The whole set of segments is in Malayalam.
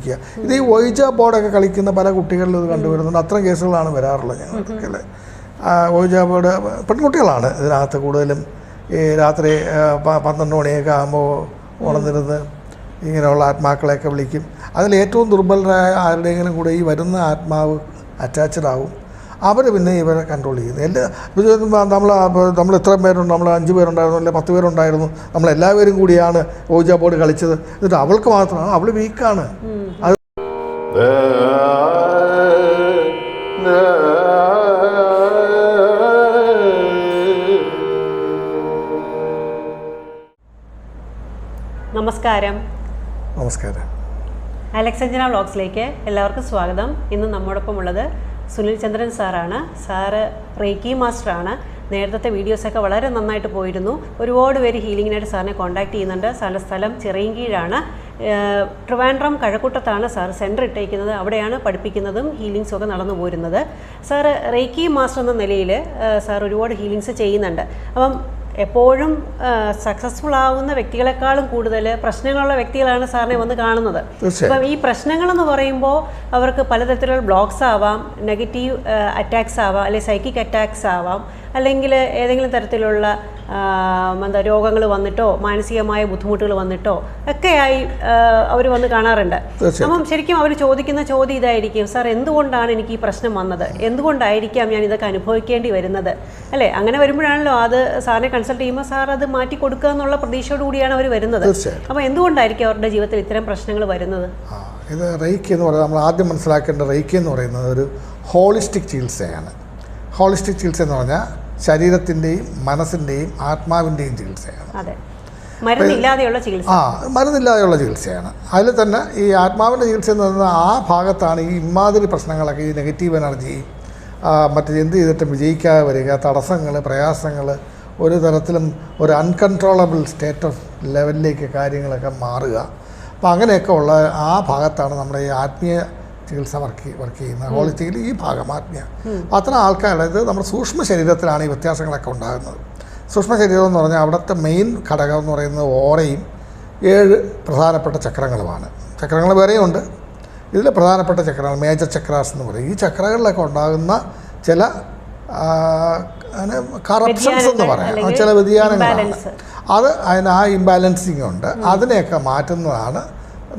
ഉപയോഗിക്കുക. ഇത് ഈ ഒയ്ജ ബോർഡൊക്കെ കളിക്കുന്ന പല കുട്ടികളിൽ ഇത് കണ്ടുവരുന്നുണ്ട്. അത്തരം കേസുകളാണ് വരാറുള്ളത് ഞങ്ങൾക്കൊക്കെ അല്ലേ. ഒയ്ജ ബോർഡ് പെൺകുട്ടികളാണ് ഇതിനകത്ത് കൂടുതലും ഈ രാത്രി 12 മണിയൊക്കെ ആകുമ്പോൾ ഉണർന്നിരുന്ന് ഇങ്ങനെയുള്ള ആത്മാക്കളെയൊക്കെ വിളിക്കും. അതിലേറ്റവും ദുർബലരായ ആരുടെയെങ്കിലും കൂടെ ഈ വരുന്ന ആത്മാവ് അറ്റാച്ച്ഡ് ആവും. അവർ പിന്നെ ഇവരെ കൺട്രോൾ ചെയ്യുന്നു. നമ്മൾ ഇത്രയും പേരുണ്ട്, നമ്മൾ 5 പേരുണ്ടായിരുന്നു, അല്ലെങ്കിൽ 10 പേരുണ്ടായിരുന്നു, നമ്മളെല്ലാവരും കൂടിയാണ് ഓജ ബോർഡ് കളിച്ചത്. എന്നിട്ട് അവൾക്ക് മാത്രമാണ്, അവൾ വീക്കാണ്. അത് നമസ്കാരം. നമസ്കാരം. അലക്സഞ്ജന വ്ളോഗ്സിലേക്ക് എല്ലാവർക്കും സ്വാഗതം. ഇന്ന് നമ്മോടൊപ്പം ഉള്ളത് സുനിൽ ചന്ദ്രൻ സാറാണ്. സാറ് റേക്കി മാസ്റ്ററാണ്. നേരത്തെ വീഡിയോസൊക്കെ വളരെ നന്നായിട്ട് പോയിരുന്നു. ഒരുപാട് പേര് ഹീലിങ്ങിനായിട്ട് സാറിനെ കോൺടാക്ട് ചെയ്യുന്നുണ്ട്. സാറിൻ്റെ സ്ഥലം ചിറയൻകീഴാണ്. ട്രിവാൻഡ്രം കഴക്കൂട്ടത്താണ് സാർ സെൻറ്റർ ഇട്ടേക്കുന്നത്. അവിടെയാണ് പഠിപ്പിക്കുന്നതും ഹീലിങ്സും ഒക്കെ നടന്നു പോരുന്നത്. സാറ് റേക്കി മാസ്റ്റർ എന്ന നിലയിൽ സാർ ഒരുപാട് ഹീലിങ്സ് ചെയ്യുന്നുണ്ട്. അപ്പം എപ്പോഴും സക്സസ്ഫുൾ ആവുന്ന വ്യക്തികളെക്കാളും കൂടുതൽ പ്രശ്നങ്ങളുള്ള വ്യക്തികളാണ് സാറിനെ വന്ന് കാണുന്നത്. അപ്പം ഈ പ്രശ്നങ്ങളെന്ന് പറയുമ്പോൾ അവർക്ക് പലതരത്തിലുള്ള ബ്ലോക്സ് ആവാം, നെഗറ്റീവ് അറ്റാക്സ് ആവാം, അല്ലെങ്കിൽ സൈക്കിക് അറ്റാക്സ് ആവാം, അല്ലെങ്കിൽ ഏതെങ്കിലും തരത്തിലുള്ള രോഗങ്ങൾ വന്നിട്ടോ മാനസികമായ ബുദ്ധിമുട്ടുകൾ വന്നിട്ടോ ഒക്കെയായി അവർ വന്ന് കാണാറുണ്ട്. അപ്പം ശരിക്കും അവർ ചോദിക്കുന്ന ചോദ്യം ഇതായിരിക്കും, സാർ എന്തുകൊണ്ടാണ് എനിക്ക് ഈ പ്രശ്നം വന്നത്, എന്തുകൊണ്ടായിരിക്കാം ഞാൻ ഇതൊക്കെ അനുഭവിക്കേണ്ടി വരുന്നത് അല്ലേ? അങ്ങനെ വരുമ്പോഴാണല്ലോ അത് സാറിനെ കൺസൾട്ട് ചെയ്യുമ്പോൾ സാർ അത് മാറ്റി കൊടുക്കുക എന്നുള്ള പ്രതീക്ഷയോട് കൂടിയാണ് അവർ വരുന്നത്. അപ്പോൾ എന്തുകൊണ്ടായിരിക്കും അവരുടെ ജീവിതത്തിൽ ഇത്തരം പ്രശ്നങ്ങൾ വരുന്നത്? ഇത് റേക്കി എന്ന് പറയുന്നത് നമ്മൾ ആദ്യം മനസ്സിലാക്കേണ്ട, റേക്കി എന്ന് പറയുന്നത് ഒരു ഹോളിസ്റ്റിക് ചികിത്സയാണ്. ഹോളിസ്റ്റിക് ചികിത്സ എന്ന് പറഞ്ഞാൽ ശരീരത്തിൻ്റെയും മനസ്സിൻ്റെയും ആത്മാവിൻ്റെയും ചികിത്സയാണ്. മരുന്നില്ലാതെയുള്ള ചികിത്സ. മരുന്നില്ലാതെയുള്ള ചികിത്സയാണ്. അതിൽ തന്നെ ഈ ആത്മാവിൻ്റെ ചികിത്സ എന്ന് പറയുന്നത് ആ ഭാഗത്താണ് ഈ ഇമാതിരി പ്രശ്നങ്ങളൊക്കെ, ഈ നെഗറ്റീവ് എനർജി, മറ്റ് എന്ത് ചെയ്തിട്ടും വിജയിക്കാതെ വരിക, തടസ്സങ്ങൾ, പ്രയാസങ്ങൾ, ഒരു തരത്തിലും ഒരു അൺകൺട്രോളബിൾ സ്റ്റേറ്റ് ഓഫ് ലെവലിലേക്ക് കാര്യങ്ങളൊക്കെ മാറുക. അപ്പോൾ അങ്ങനെയൊക്കെ ഉള്ള ആ ഭാഗത്താണ് നമ്മുടെ ഈ ആത്മീയ ചികിത്സ വർക്ക് ചെയ്യുന്നത്. ഹോളിസ്റ്റിക്കിൽ ഈ ഭാഗം ആത്മീയ. അത്തരം ആൾക്കാരുടെ ഇത് നമ്മുടെ സൂക്ഷ്മ ശരീരത്തിലാണ് ഈ വ്യത്യാസങ്ങളൊക്കെ ഉണ്ടാകുന്നത്. സൂക്ഷ്മ ശരീരം എന്ന് പറഞ്ഞാൽ അവിടുത്തെ മെയിൻ ഘടകം എന്ന് പറയുന്നത് ഓറയും 7 പ്രധാനപ്പെട്ട ചക്രങ്ങളുമാണ്. ചക്രങ്ങൾ വേറെയുണ്ട്. ഇതിൽ പ്രധാനപ്പെട്ട ചക്രങ്ങൾ മേജർ ചക്രാസ് എന്ന് പറയും. ഈ ചക്രങ്ങളിലൊക്കെ ഉണ്ടാകുന്ന ചില കറപ്ഷൻസ് എന്ന് പറയാം, ചില വ്യതിയാനങ്ങളാണ്. ആ ഇംബാലൻസിങ് ഉണ്ട്. അതിനെയൊക്കെ മാറ്റുന്നതാണ്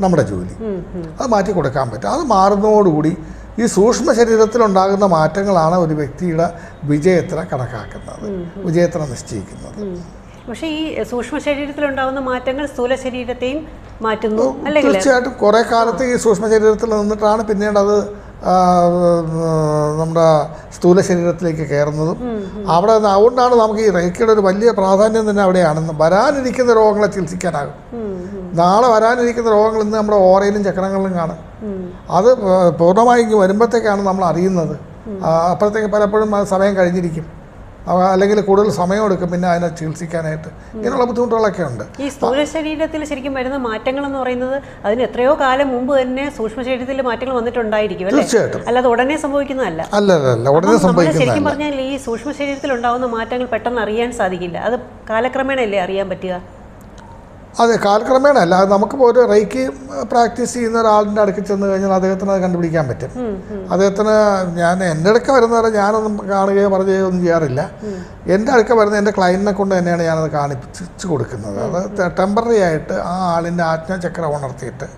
നമ്മുടെ ജോലി. അത് മാറ്റി കൊടുക്കാൻ പറ്റും. അത് മാറുന്നതോടുകൂടി ഈ സൂക്ഷ്മ ശരീരത്തിലുണ്ടാകുന്ന മാറ്റങ്ങളാണ് ഒരു വ്യക്തിയുടെ വിജയത്തിനെ കണക്കാക്കുന്നത്, വിജയത്തിനെ നിശ്ചയിക്കുന്നത്. പക്ഷേ ഈ സൂക്ഷ്മ ശരീരത്തിലുണ്ടാകുന്ന മാറ്റങ്ങൾ സ്ഥൂല ശരീരത്തെയും മാറ്റുന്നു. തീർച്ചയായിട്ടും കുറേ കാലത്ത് ഈ സൂക്ഷ്മ ശരീരത്തിൽ നിന്നിട്ടാണ് പിന്നീട് അത് നമ്മുടെ സ്ഥൂല ശരീരത്തിലേക്ക് കയറുന്നതും. അതുകൊണ്ടാണ് നമുക്ക് ഈ റേക്കിയുടെ ഒരു വലിയ പ്രാധാന്യം തന്നെ അവിടെയാണ്. വരാനിരിക്കുന്ന രോഗങ്ങളെ ചികിത്സിക്കാനാകും. നാളെ വരാനിരിക്കുന്ന രോഗങ്ങൾ ഇന്ന് നമ്മുടെ ഓറയിലും ചക്രങ്ങളിലും കാണും. അത് പൂർണ്ണമായി ഇങ്ങ് വരുമ്പോഴത്തേക്കാണ് നമ്മൾ അറിയുന്നത്. അപ്പോഴത്തേക്ക് പലപ്പോഴും സമയം കഴിഞ്ഞിരിക്കും, അല്ലെങ്കിൽ കൂടുതൽ സമയം എടുക്കും പിന്നെ അതിനെ ചികിത്സിക്കാനായിട്ട്. ഇങ്ങനെയുള്ള ബുദ്ധിമുട്ടുകളൊക്കെ ഉണ്ട്. ഈ സ്ഥൂല ശരീരത്തിൽ ശരിക്കും വരുന്ന മാറ്റങ്ങൾ എന്ന് പറയുന്നത് അതിന് എത്രയോ കാലം മുമ്പ് തന്നെ സൂക്ഷ്മ ശരീരത്തിൽ മാറ്റങ്ങൾ വന്നിട്ടുണ്ടായിരിക്കും. തീർച്ചയായിട്ടും. അല്ലാതെ ഉടനെ സംഭവിക്കുന്നതല്ല. അല്ല, ഉടനെ സംഭവിക്കുന്നതല്ല. ശരിക്കും പറഞ്ഞാൽ ഈ സൂക്ഷ്മ ശരീരത്തിൽ ഉണ്ടാകുന്ന മാറ്റങ്ങൾ പെട്ടെന്ന് അറിയാൻ സാധിക്കില്ല. അത് കാലക്രമേണ അല്ലേ അറിയാൻ പറ്റുക? അതെ, കാലക്രമേണ അല്ല. അത് നമുക്കിപ്പോൾ ഒരു റേക്കി പ്രാക്ടീസ് ചെയ്യുന്ന ഒരാളിൻ്റെ അടുക്ക് ചെന്ന് കഴിഞ്ഞാൽ അദ്ദേഹത്തിന് അത് കണ്ടുപിടിക്കാൻ പറ്റും. അദ്ദേഹത്തിന് എൻ്റെ അടുക്ക വരുന്നവരെ ഞാനൊന്നും കാണുകയോ പറയുകയോ ഒന്നും ചെയ്യാറില്ല. എൻ്റെ അടുക്ക വരുന്ന എൻ്റെ ക്ലയൻറ്റിനെ കൊണ്ട് തന്നെയാണ് ഞാനത് കാണിപ്പിച്ച് കൊടുക്കുന്നത്. അത് ടെമ്പററി ആയിട്ട് ആ ആളിൻ്റെ ആജ്ഞാചക്രം ഉണർത്തിയിട്ട്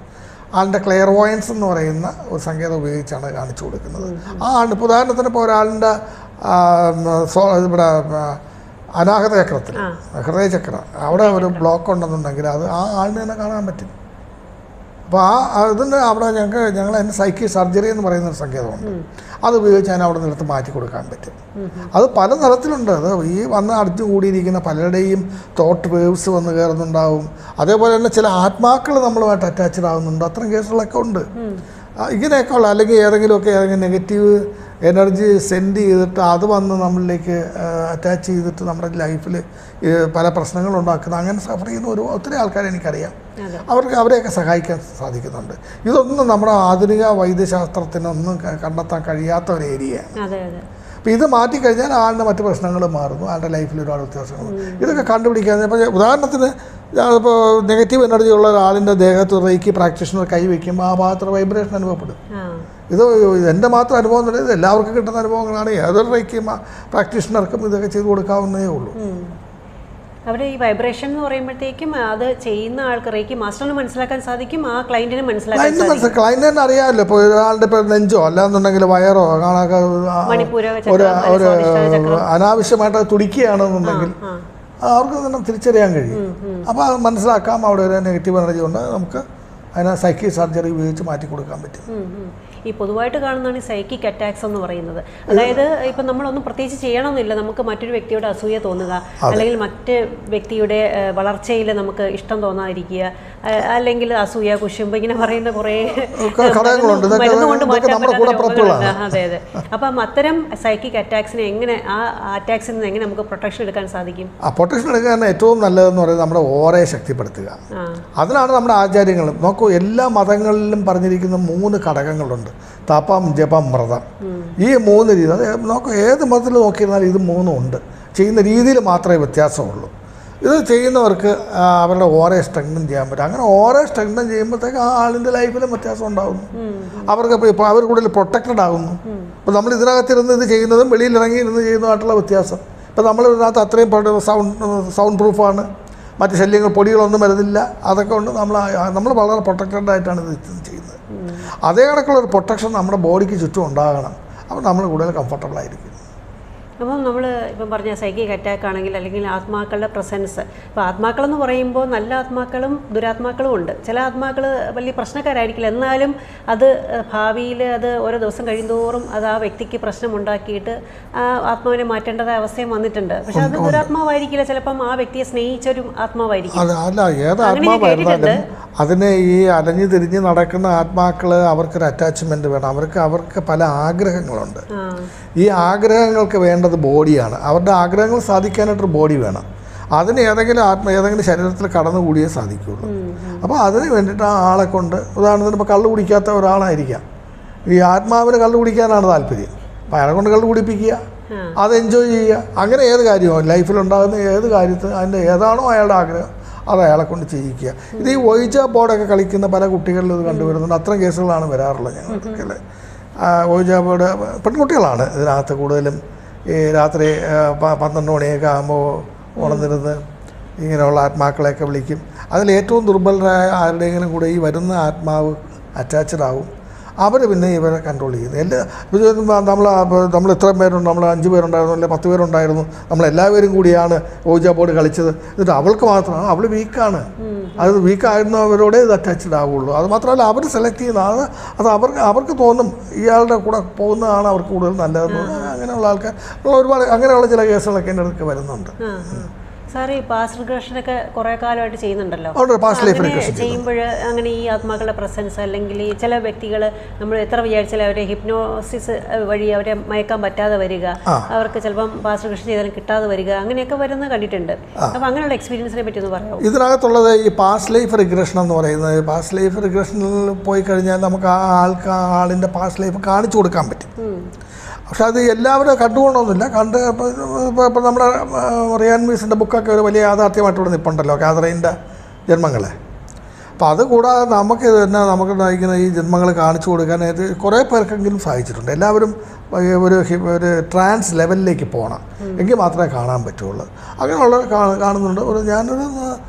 ആളിൻ്റെ ക്ലെയർവോയൻസ് എന്ന് പറയുന്ന ഒരു സങ്കേതം ഉപയോഗിച്ചാണ് കാണിച്ചു കൊടുക്കുന്നത്. ആ ആളിന് ഉദാഹരണത്തിന് ഇപ്പോൾ ഒരാളിൻ്റെ ഇവിടെ അനാഹത ചക്രത്തിൽ, ഹൃദയചക്രം, അവിടെ ഒരു ബ്ലോക്ക് ഉണ്ടെന്നുണ്ടെങ്കിൽ അത് ആ ആളിന് തന്നെ കാണാൻ പറ്റും. അപ്പോൾ അതിൻ്റെ അവിടെ ഞങ്ങൾ അതിന് സൈക്കിക് സർജറി എന്ന് പറയുന്നൊരു സങ്കേതമുണ്ട്. അത് ഉപയോഗിച്ച് അതിന് അവിടെ നിന്നെടുത്ത് മാറ്റി കൊടുക്കാൻ പറ്റും. അത് പല തരത്തിലുണ്ട്. അത് ഈ വന്ന് അടിച്ചു കൂടിയിരിക്കുന്ന പലരുടെയും തോട്ട് വേവ്സ് വന്ന് കയറുന്നുണ്ടാവും. അതേപോലെ തന്നെ ചില ആത്മാക്കൾ നമ്മളുമായിട്ട് അറ്റാച്ച്ഡ് ആവുന്നുണ്ട്. അത്തരം കേസുകളൊക്കെ ഉണ്ട്. ഇങ്ങനെയൊക്കെ ഉള്ള, അല്ലെങ്കിൽ ഏതെങ്കിലും നെഗറ്റീവ് എനർജി സെൻഡ് ചെയ്തിട്ട് അത് വന്ന് നമ്മളിലേക്ക് അറ്റാച്ച് ചെയ്തിട്ട് നമ്മുടെ ലൈഫിൽ പല പ്രശ്നങ്ങളുണ്ടാക്കുന്ന, അങ്ങനെ സഫർ ചെയ്യുന്ന ഒത്തിരി ആൾക്കാരെ എനിക്കറിയാം. അവരെയൊക്കെ സഹായിക്കാൻ സാധിക്കുന്നുണ്ട്. ഇതൊന്നും നമ്മുടെ ആധുനിക വൈദ്യശാസ്ത്രത്തിനൊന്നും കണ്ടെത്താൻ കഴിയാത്ത ഒരു ഏരിയയാണ്. അപ്പോൾ ഇത് മാറ്റിക്കഴിഞ്ഞാൽ ആളിൻ്റെ മറ്റ് പ്രശ്നങ്ങൾ മാറുന്നു, ആളുടെ ലൈഫിൽ ഒരുപാട് വ്യത്യാസങ്ങൾ. ഇതൊക്കെ കണ്ടുപിടിക്കാൻ ഇപ്പോൾ ഉദാഹരണത്തിന് ഇപ്പോൾ നെഗറ്റീവ് എനർജി ഉള്ള ഒരാളിൻ്റെ ദേഹത്ത് റേക്കി പ്രാക്ടീഷണർ കൈ വയ്ക്കുമ്പോൾ ആ ഭാഗത്ത് വൈബ്രേഷൻ അനുഭവപ്പെടും. ഇത് എൻ്റെ മാത്രം അനുഭവം എന്നുള്ളത് ഇത് എല്ലാവർക്കും കിട്ടുന്ന അനുഭവങ്ങളാണ്. ഏതൊരു റേക്കി പ്രാക്ടീഷണർക്കും ഇതൊക്കെ ചെയ്ത് കൊടുക്കാവുന്നതേ ഉള്ളൂ. അവിടെ ഈ വൈബ്രേഷൻ എന്ന് പറയുമ്പോഴത്തേക്കും അത് ചെയ്യുന്ന ആൾക്ക് റേക്കി മാസ്റ്ററിന് മനസ്സിലാക്കാൻ സാധിക്കും, ആ ക്ലയന്റിന് മനസ്സിലാക്കാൻ സാധിക്കും. ക്ലയന്റിന് അറിയാമല്ലോ, ഇപ്പോൾ ഒരാളുടെ ഇപ്പോൾ നെഞ്ചോ അല്ലാന്നുണ്ടെങ്കിൽ വയറോ കാണാൻ ഒരു അനാവശ്യമായിട്ട് തുടിക്കുകയാണെന്നുണ്ടെങ്കിൽ അവർക്ക് തന്നെ തിരിച്ചറിയാൻ കഴിയും. അപ്പോൾ അത് മനസ്സിലാക്കാം അവിടെ ഒരു നെഗറ്റീവ് എനർജി ഉണ്ട്, നമുക്ക് അതിനെ സൈക്കിക് സർജറി ഉപയോഗിച്ച് മാറ്റി കൊടുക്കാൻ പറ്റും. ഈ പൊതുവായിട്ട് കാണുന്നതാണ് ഈ സൈക്കിക് അറ്റാക്സ് എന്ന് പറയുന്നത്. അതായത് ഇപ്പം നമ്മളൊന്നും പ്രത്യേകിച്ച് ചെയ്യണമെന്നില്ല, നമുക്ക് മറ്റൊരു വ്യക്തിയുടെ അസൂയ തോന്നുക, അല്ലെങ്കിൽ മറ്റ് വ്യക്തിയുടെ വളർച്ചയിൽ നമുക്ക് ഇഷ്ടം തോന്നാതിരിക്കുക, അല്ലെങ്കിൽ അസൂയ, കുശുമ്പ്, ഇങ്ങനെ പറയുന്ന കുറേ മരുന്ന് കൊണ്ട് മാറ്റാൻ പറ്റാത്ത. അതെ അതെ. അപ്പം അത്തരം സൈക്കിക് അറ്റാക്സിനെ എങ്ങനെ, ആ അറ്റാക്സിൽ നിന്ന് എങ്ങനെ നമുക്ക് പ്രൊട്ടക്ഷൻ എടുക്കാൻ സാധിക്കും? പ്രൊട്ടക്ഷൻ എടുക്കാൻ ഏറ്റവും നല്ലതെന്ന് പറയുന്നത് നമ്മുടെ ഓറയെ ശക്തിപ്പെടുത്തുക. അതിനാണ് നമ്മുടെ ആചാര്യങ്ങളും. നോക്കൂ, എല്ലാ മതങ്ങളിലും പറഞ്ഞിരിക്കുന്ന 3 ഘടകങ്ങളുണ്ട്: തപം, ജപം, വ്രതം. ഈ 3 രീതി, അത് നോക്കൂ, ഏത് മതത്തിൽ നോക്കിയിരുന്നാലും ഇത് 3 ഉണ്ട്. ചെയ്യുന്ന രീതിയിൽ മാത്രമേ വ്യത്യാസമുള്ളൂ. ഇത് ചെയ്യുന്നവർക്ക് അവരുടെ ഓരോ സ്ട്രെങ്തൻ ചെയ്യാൻ പറ്റും. അങ്ങനെ ഓരോ സ്ട്രെങ്തൻ ചെയ്യുമ്പോഴത്തേക്ക് ആ ആളിൻ്റെ ലൈഫിലും വ്യത്യാസം ഉണ്ടാകുന്നു. അവർക്ക് ഇപ്പോൾ അവർ കൂടുതൽ പ്രൊട്ടക്റ്റഡ് ആകുന്നു. ഇപ്പോൾ നമ്മൾ ഇതിനകത്തിരുന്ന് ഇത് ചെയ്യുന്നതും വെളിയിലിറങ്ങി ഇരുന്ന് ചെയ്യുന്നതായിട്ടുള്ള വ്യത്യാസം. ഇപ്പോൾ നമ്മൾ ഇതിനകത്ത് അത്രയും സൗണ്ട് പ്രൂഫാണ്, മറ്റ് ശല്യങ്ങൾ, പൊടികളൊന്നും വരുന്നില്ല. അതൊക്കെ കൊണ്ട് നമ്മൾ വളരെ പ്രൊട്ടക്റ്റഡ് ആയിട്ടാണ് ഇത് ചെയ്യുന്നത്. അതേ കണക്കുള്ളൊരു പ്രൊട്ടക്ഷൻ നമ്മുടെ ബോഡിക്ക് ചുറ്റും ഉണ്ടാകണം. അപ്പോൾ നമ്മൾ കൂടുതൽ കംഫർട്ടബിൾ ആയിരിക്കും. അപ്പം നമ്മൾ ഇപ്പം പറഞ്ഞ സൈക്കിക് അറ്റാക്ക് ആണെങ്കിൽ, അല്ലെങ്കിൽ ആത്മാക്കളുടെ പ്രസൻസ്, ഇപ്പോൾ ആത്മാക്കളെന്ന് പറയുമ്പോൾ നല്ല ആത്മാക്കളും ദുരാത്മാക്കളും ഉണ്ട്. ചില ആത്മാക്കൾ വലിയ പ്രശ്നക്കാരായിരിക്കില്ല, എന്നാലും അത് ഭാവിയിൽ അത് ഓരോ ദിവസം കഴിയുന്തോറും അത് ആ വ്യക്തിക്ക് പ്രശ്നമുണ്ടാക്കിയിട്ട് ആ ആത്മാവിനെ മാറ്റേണ്ടതായ അവസ്ഥയും വന്നിട്ടുണ്ട്. പക്ഷെ അത് ദുരാത്മാവായിരിക്കില്ല, ചിലപ്പം ആ വ്യക്തിയെ സ്നേഹിച്ചൊരു ആത്മാവായിരിക്കും. അതിന് ഈ അലഞ്ഞു തിരിഞ്ഞ് നടക്കുന്ന ആത്മാക്കൾ അവർക്കൊരു അറ്റാച്ച്മെൻറ്റ് വേണം. അവർക്ക് പല ആഗ്രഹങ്ങളുണ്ട്. ഈ ആഗ്രഹങ്ങൾക്ക് വേണ്ടത് ബോഡിയാണ്. അവരുടെ ആഗ്രഹങ്ങൾ സാധിക്കാനായിട്ടൊരു ബോഡി വേണം. അതിന് ഏതെങ്കിലും ശരീരത്തിൽ കടന്നുകൂടിയേ സാധിക്കുകയുള്ളൂ. അപ്പോൾ അതിന് വേണ്ടിയിട്ട് ആ ആളെ കൊണ്ട്, ഉദാഹരണത്തിന് ഇപ്പോൾ കള്ളു കുടിക്കാത്ത ഒരാളായിരിക്കാം, ഈ ആത്മാവിന് കള്ളു കുടിക്കാനാണ് താല്പര്യം. അപ്പോൾ അയാളെ കൊണ്ട് കള്ളു കുടിപ്പിക്കുക, അത് എൻജോയ് ചെയ്യുക. അങ്ങനെ ഏത് കാര്യമോ ലൈഫിലുണ്ടാകുന്ന ഏത് കാര്യത്തിൽ അതിൻ്റെ ഏതാണോ അയാളുടെ ആഗ്രഹം അത് അയാളെ കൊണ്ട് ചെയ്യിക്കുക. ഇത് ഈ ഒയ്ജ ബോർഡൊക്കെ കളിക്കുന്ന പല കുട്ടികളിലും ഇത് കണ്ടുവരുന്നുണ്ട്. അത്തരം കേസുകളാണ് വരാറുള്ളത് ഞങ്ങൾക്കൊക്കെ അല്ലേ. ഒയ്ജ ബോർഡ് പെൺകുട്ടികളാണ് ഇതിനകത്ത് കൂടുതലും. ഈ രാത്രി 12 മണിയൊക്കെ ആകുമ്പോൾ ഉണർന്നിരുന്ന് ഇങ്ങനെയുള്ള ആത്മാക്കളെയൊക്കെ വിളിക്കും. അതിലേറ്റവും ദുർബലരായ ആരുടെയെങ്കിലും കൂടെ ഈ വരുന്ന ആത്മാവ് അറ്റാച്ച്ഡ് ആവും. അവർ പിന്നെ ഇവരെ കൺട്രോൾ ചെയ്യുന്നു. നമ്മൾ ഇത്രയും പേരുണ്ട്, നമ്മൾ 5 പേരുണ്ടായിരുന്നു, അല്ലെങ്കിൽ 10 പേരുണ്ടായിരുന്നു, നമ്മളെല്ലാവരും കൂടിയാണ് ഓജ ബോർഡ് കളിച്ചത്. എന്നിട്ട് അവൾക്ക് മാത്രമാണ്, അവൾ വീക്കാണ്, അത് വീക്കായിരുന്നവരോടെ ഇത് അറ്റാച്ച്ഡ് ആവുള്ളൂ. അത് മാത്രമല്ല, അവർ സെലക്ട് ചെയ്യുന്ന അത് അവർക്ക് തോന്നും ഇയാളുടെ കൂടെ പോകുന്നതാണ് അവർക്ക് കൂടുതൽ നല്ലതെന്ന്. അങ്ങനെയുള്ള ആൾക്കാർ ഒരുപാട് അങ്ങനെയുള്ള ചില കേസുകളൊക്കെ എൻ്റെ അടുത്ത് വരുന്നുണ്ട്. സാർ, ഈ പാസ്റ്റ് റിഗ്രഷനൊക്കെ കുറേ കാലമായിട്ട് ചെയ്യുന്നുണ്ടല്ലോ. ചെയ്യുമ്പോൾ അങ്ങനെ ഈ ആത്മാക്കളുടെ പ്രസൻസ്, അല്ലെങ്കിൽ ഈ ചില വ്യക്തികൾ നമ്മൾ എത്ര വിചാരിച്ചാലും അവരെ ഹിപ്നോസിസ് വഴി അവരെ മയക്കാൻ പറ്റാതെ വരിക, അവർക്ക് ചിലപ്പം പാസ്റ്റ് റിഗ്രഷൻ ചെയ്താലും കിട്ടാതെ വരിക, അങ്ങനെയൊക്കെ വരുന്നത് കണ്ടിട്ടുണ്ട്. അപ്പോൾ അങ്ങനെയുള്ള എക്സ്പീരിയൻസിനെ പറ്റി ഒന്ന് പറയാമോ? ഇതിനകത്തുള്ളത് ഈ പാസ്റ്റ് ലൈഫ് റിഗ്രഷൻ എന്ന് പറയുന്നത്, പാസ്റ്റ് ലൈഫ് റിഗ്രഷനിൽ പോയി കഴിഞ്ഞാൽ നമുക്ക് ആ ആളിൻ്റെ പാസ്റ്റ് ലൈഫ് കാണിച്ചു കൊടുക്കാൻ പറ്റും. പക്ഷെ അത് എല്ലാവരും കണ്ടുകൊണ്ടൊന്നുമില്ല. ഇപ്പോൾ നമ്മുടെ റിയാൻ മീസിൻ്റെ ബുക്കൊക്കെ ഒരു വലിയ യാഥാർത്ഥ്യമായിട്ട് ഇവിടെ നിൽപ്പുണ്ടല്ലോ, കാതറീൻ്റെ ജന്മങ്ങളെ. അപ്പോൾ അതുകൂടാതെ നമുക്ക് തന്നെ നമുക്ക് നയിക്കുന്ന ഈ ജന്മങ്ങൾ കാണിച്ചു കൊടുക്കാനായിട്ട് കുറേ പേർക്കെങ്കിലും സാധിച്ചിട്ടുണ്ട്. എല്ലാവരും ഒരു ട്രാൻസ് ലെവലിലേക്ക് പോകണം, എങ്കിൽ മാത്രമേ കാണാൻ പറ്റുള്ളൂ. അങ്ങനെയുള്ളവർ കാണുന്നുണ്ട്. ഞാനൊരു